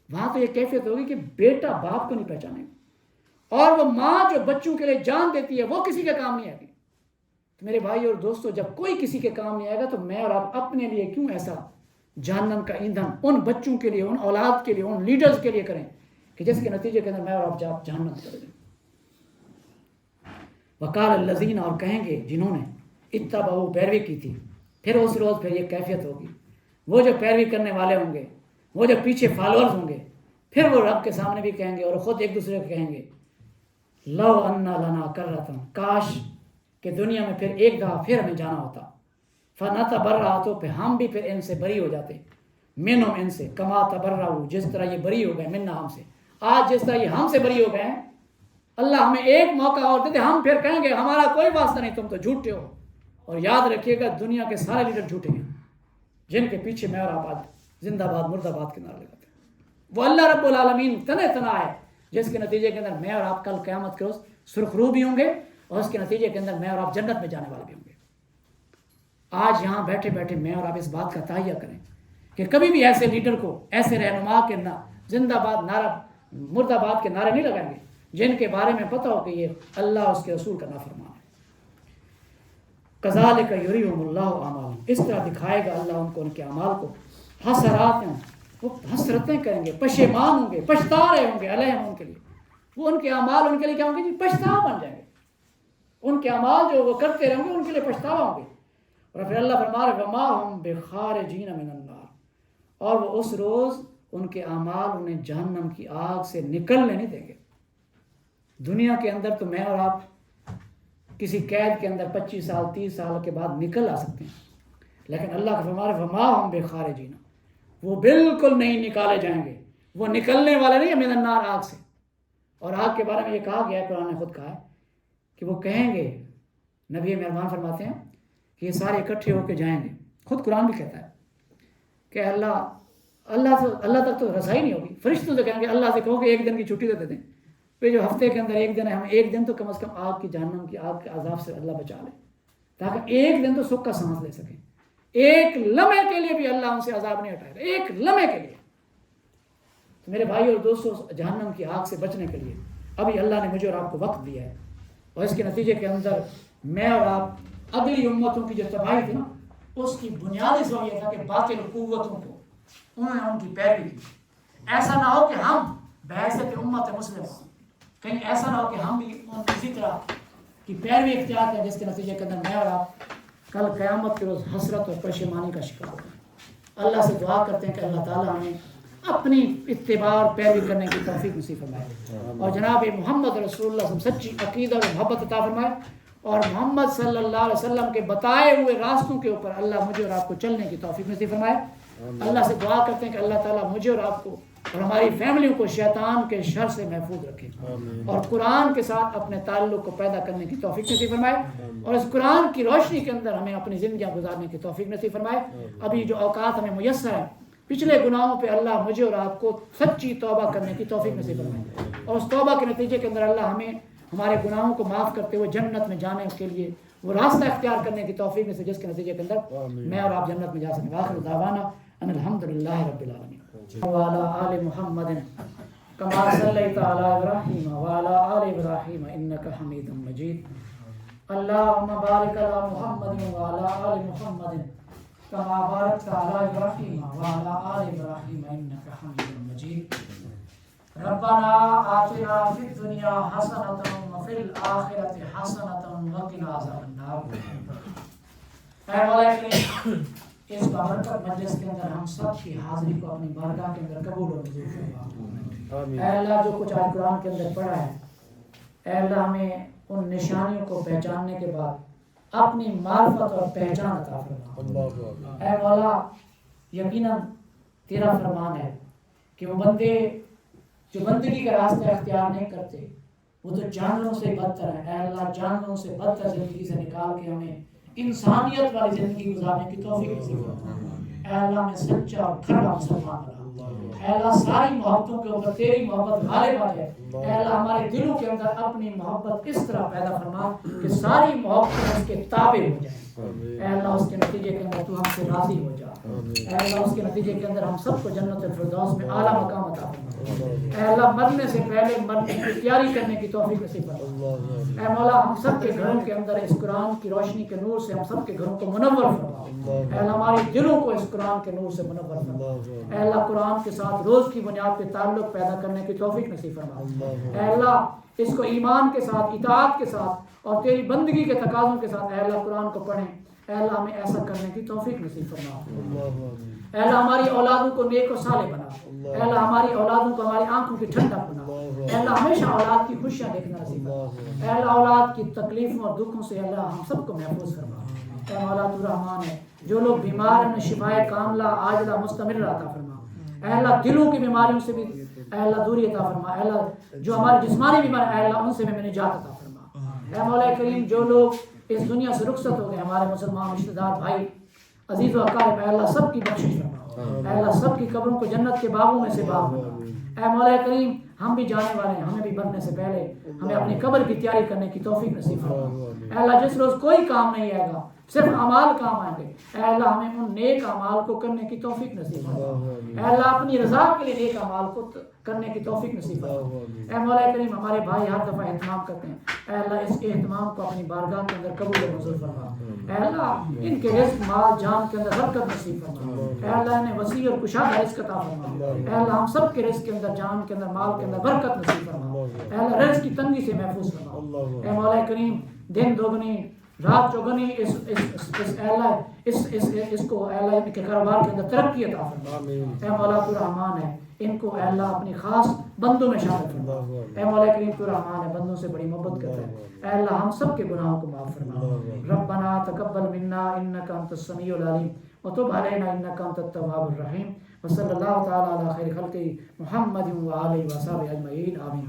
B: وہاں تو یہ کیفیت ہوگی کہ بیٹا باپ کو نہیں پہچانے گا، اور وہ ماں جو بچوں کے لیے جان دیتی ہے وہ کسی کے کام نہیں آئے گی. تو میرے بھائی اور دوستو، جب کوئی کسی کے کام نہیں آئے گا تو میں اور آپ اپنے لیے کیوں ایسا جہنم کا ایندھن ان بچوں کے لیے، ان اولاد کے لیے، ان لیڈرز کے لیے کریں کہ جس کے نتیجے کے اندر میں اور آپ جہنم کر دیں. وقال الذین، اور کہیں گے جنہوں نے اتبعوا، پیروی کی تھی. پھر اس روز پھر یہ کیفیت ہوگی، وہ جو پیروی کرنے والے ہوں گے، وہ جو پیچھے فالوورز ہوں گے، پھر وہ رب کے سامنے بھی کہیں گے اور خود ایک دوسرے کو کہیں گے لو ان لنا کرۃ، کاش کہ دنیا میں پھر ایک دفعہ پھر ہمیں جانا ہوتا. فنتبرأ، تو پھر ہم بھی پھر ان سے بری ہو جاتے، منہم، ان سے، کما تبرؤ، جس طرح یہ بری ہو گئے، منا، ہم سے. آج جس طرح یہ ہم سے بری ہو گئے ہیں، اللہ ہمیں ایک موقع اور دیتے، ہم پھر کہیں گے ہمارا کوئی واسطہ نہیں، تم تو جھوٹے ہو. اور یاد رکھیے گا دنیا کے سارے لیڈر جھوٹے ہیں جن کے پیچھے میں اور آپ آج زندہ باد مرد آباد کے نعرے لگاتے ہیں. وہ اللہ رب العالمین تنا ہے جس کے نتیجے کے اندر میں اور آپ کل قیامت کے روز سرخرو بھی ہوں گے، اور اس کے نتیجے کے اندر میں اور آپ جنت میں جانے والے بھی ہوں گے. آج یہاں بیٹھے بیٹھے میں اور آپ اس بات کا تہیہ کریں کہ کبھی بھی ایسے لیڈر کو، ایسے رہنما کے زندہ باد نعرہ، مرد آباد کے نعرے نہیں لگائیں گے جن کے بارے میں پتہ ہو کہ یہ اللہ اس کے رسول کا نافرمان ہے. کذالک یریہم اللہ اعمالہم، اس طرح دکھائے گا اللہ ان کو ان کے اعمال کو. حسرات، وہ حسرتیں کریں گے، پشیمان ہوں گے، پچھتا رہے ہوں گے علیہم، ان کے لیے. وہ ان کے اعمال ان کے لیے کیا ہوں گے جی؟ پچھتاوا بن جائیں گے. ان کے اعمال جو وہ کرتے رہیں گے ان کے لیے پچھتاوا ہوں گے. اور پھر اللہ فرما رہے وما ہم بخارجین من النار، اور وہ اس روز ان کے اعمال انہیں جہنم کی آگ سے نکلنے نہیں دیں گے. دنیا کے اندر تو میں اور آپ کسی قید کے اندر 25 سال 30 سال کے بعد نکل آ سکتے ہیں، لیکن اللہ کا فرما رہے وما ہم بخارجین، وہ بالکل نہیں نکالے جائیں گے، وہ نکلنے والے نہیں من النار، آگ سے. اور آگ کے بارے میں یہ کہا گیا ہے، قرآن نے خود کہا ہے کہ وہ کہیں گے، نبی مہربان فرماتے ہیں کہ یہ سارے اکٹھے ہو کے جائیں گے. خود قرآن بھی کہتا ہے کہ اللہ تک تو رسائی نہیں ہوگی. فرشتوں سے کہیں گے اللہ سے کہو کہ ایک دن کی چھٹی دے دیں، پھر جو ہفتے کے اندر ایک دن ہے، ہم ایک دن تو کم از کم آگ کی جہنم کی آگ کے عذاب سے اللہ بچا لے، تاکہ ایک دن تو سکھ کا سانس لے سکیں. ایک لمحے کے لیے بھی اللہ ان سے عذاب نہیں ہٹائے گا، ایک لمحے کے لیے. تو میرے بھائی اور دوستوں، جہنم کی آگ سے بچنے کے لیے ابھی اللہ نے مجھے اور آپ کو وقت دیا ہے، اور اس کے نتیجے کے اندر میں اور آپ اگلی امتوں کی جو تباہی تھی نا، اس کی بنیادی سبب یہ تھا کہ باطل قوتوں کو انہوں نے ان کی پیروی کی. ایسا نہ ہو کہ ہم بحیثیت امت مسلم، کہیں ایسا نہ ہو کہ ہم بھی ان کسی طرح کی پیروی اختیار کریں جس کے نتیجے کے اندر میں اور آپ کل قیامت کے روز حسرت اور پشیمانی کا شکار ہوگا. اللہ سے دعا کرتے ہیں کہ اللہ تعالیٰ ہمیں اپنی اتباع اور پیروی کرنے کی توفیق نصیب فرمائے، اور جناب محمد رسول اللہ سے سچی عقیدہ اور محبت عطا فرمائے، اور محمد صلی اللہ علیہ وسلم کے بتائے ہوئے راستوں کے اوپر اللہ مجھے اور آپ کو چلنے کی توفیق نصیب فرمائے. اللہ سے دعا کرتے ہیں کہ اللہ تعالیٰ مجھے اور آپ کو اور ہماری فیملیوں کو شیطان کے شر سے محفوظ رکھے، اور قرآن کے ساتھ اپنے تعلق کو پیدا کرنے کی توفیق نصیب فرمائے، اور اس قرآن کی روشنی کے اندر ہمیں اپنی زندگیاں گزارنے کی توفیق نصیب فرمائے. ابھی جو اوقات ہمیں میسر ہیں، پچھلے گناہوں پہ اللہ مجھے اور آپ کو سچی توبہ کرنے کی توفیق نصیب فرمائے، اور اس توبہ کے نتیجے کے اندر اللہ ہمیں ہمارے گناہوں کو معاف کرتے ہوئے جنت میں جانے کے لیے وہ راستہ اختیار کرنے کی توفیق نصیب، جس کے نتیجے کے اندر میں اور آپ جنت میں جا سکیں. آخر دعوانا ان الحمدللہ رب العالمین. وعلی آل محمد کما صلیت علی ابراہیم وعلی آل ابراہیم انک حمید مجید. اللہم بارک علی محمد وعلی آل محمد کما بارکت علی ابراہیم وعلی آل ابراہیم انک حمید مجید. ربنا آتنا فی الدنیا حسنۃ وفی الآخرۃ حسنۃ وقنا عذاب النار. اے مولا کریم، اس بابرکت مجلس کے اندر ہم سب کی حاضری کو اپنی بارگاہ کے اندر قبول اور منظور فرما. اے اللہ، جو کچھ آج قرآن کے اندر پڑھا ہے، اے اللہ ہمیں ان نشانیوں کو پہچاننے کے بعد اپنی معرفت اور پہچان عطا فرما. اے مولا، یقیناً تیرا فرمان ہے کہ وہ بندے جو بندگی کا راستہ اختیار نہیں کرتے وہ تو جانوروں سے بدتر ہیں. اے اللہ، جانوروں سے بدتر زندگی سے نکال کے ہمیں انسانیت والی زندگی گزارنے کی توفیق نصیب فرما. اے اللہ، ہمیں سچا اور کھرا مسلمان بنا. اے اللہ، ساری محبتوں کے اوپر تیری محبت غالب آ جائے. اے اللہ، ہمارے دلوں کے اندر اپنی محبت اس طرح پیدا فرما کہ ساری محبت اس کے تابع ہو جائے. اے اللہ، اس کے نتیجے کے اندر تو ہم سے راضی ہو جا. اے اللہ، اس کے نتیجے کے اندر ہم سب کو جنت الفردوس میں اعلیٰ مقام عطا فرما. اے اللہ، مرنے سے پہلے مرنے کی تیاری کرنے کی توفیق نصیب فرما. اے مولا، ہم سب کے گھروں کے اندر اس قرآن کی روشنی کے نور سے ہم سب کے گھروں کو منور فرما. اے اللہ، ہمارے دلوں کو اس قرآن کے نور سے منور فرما. اے اللہ، قرآن کے ساتھ روز کی بنیاد پہ تعلق پیدا کرنے کی توفیق نصیب فرما. اے اللہ، اس کو ایمان کے ساتھ، اطاعت کے ساتھ اور تیری بندگی کے تقاضوں کے ساتھ اے اللہ قرآن کو پڑھیں. اے اللہ، ہمیں ایسا کرنے کی توفیق نصیب فرما. اے اللہ، ہماری اولادوں کو نیک و صالح بنا. اے اللہ، ہماری اولادوں کو ہماری آنکھوں کی ٹھنڈک بنا. اے اللہ، ہمیشہ اولاد کی خوشیاں دیکھنا نصیب فرما. اے اللہ، اولاد کی تکلیفوں اور دکھوں سے اللہ ہم سب کو محفوظ فرما. اے مولا، تو رحمان ہے، جو لوگ بیمار ہیں شفائے کاملہ عاجلہ مستمر عطا فرما. اے اللہ، دلوں کی بیماریوں سے بھی اے اللہ دوری عطا فرما. اے اللہ، جو ہمارے جسمانی بیمار اے اللہ ان سے بھی نجات عطا فرما. اے مولا کریم، جو لوگ اس دنیا سے رخصت ہو گئے، ہمارے مسلمان رشتہ دار بھائی عزیز و اقارب، اے اللہ سب کی بخشش فرما. اے اللہ، سب کی قبروں کو جنت کے باغوں میں سے باغ بنا. اے مولا کریم، ہم بھی جانے والے ہیں، ہمیں بھی مرنے سے پہلے ہمیں اپنی قبر کی تیاری کرنے کی توفیق نصیب فرما. اے اللہ، جس روز کوئی کام نہیں آئے گا، صرف اعمال کام آئیں گے. اے اللہ، ہمیں ان نیک اعمال کو کرنے کی توفیق نصیب فرما. اے اللہ، اپنی رضا کے لیے نیک اعمال کو کرنے کی توفیق نصیب فرما. اے مولا کریم، ہمارے بھائی ہر دفعہ اہتمام کرتے ہیں، اے اللہ اس کے اہتمام کو اپنی بارگاہ کے اندر قبول و منظور فرما. اے اللہ، ان کے رزق مال جان کے اندر برکت نصیب فرما. اے اللہ، انہیں وسیع اور کشادہ رزق عطا فرما. اے اللہ، ہم سب کے رزق کے اندر جان کے اندر مال کے اندر برکت نصیب فرما. اے اللہ، رزق کی تنگی سے محفوظ فرما. اے مولا کریم، دن دوگنی رات چوگنی اس کو اے اللہ ان کے کاروبار کے اندر ترقی عطا فرما. اے مولا، تو رحمان ہے، ان کو اے اللہ اپنی خاص بندوں میں شامل فرما. اے مولا کریم، تو رحمان ہے، بندوں سے بڑی محبت کرتا ہے. اے اللہ، ہم سب کے گناہوں کو معاف فرما. ربنا تقبل منا انک انت السمیع العلیم وتب علینا انک انت التواب الرحیم. وصلی اللہ تعالی علی خیر خلقہ محمد و آلہ و صحبہ اجمعین. آمین.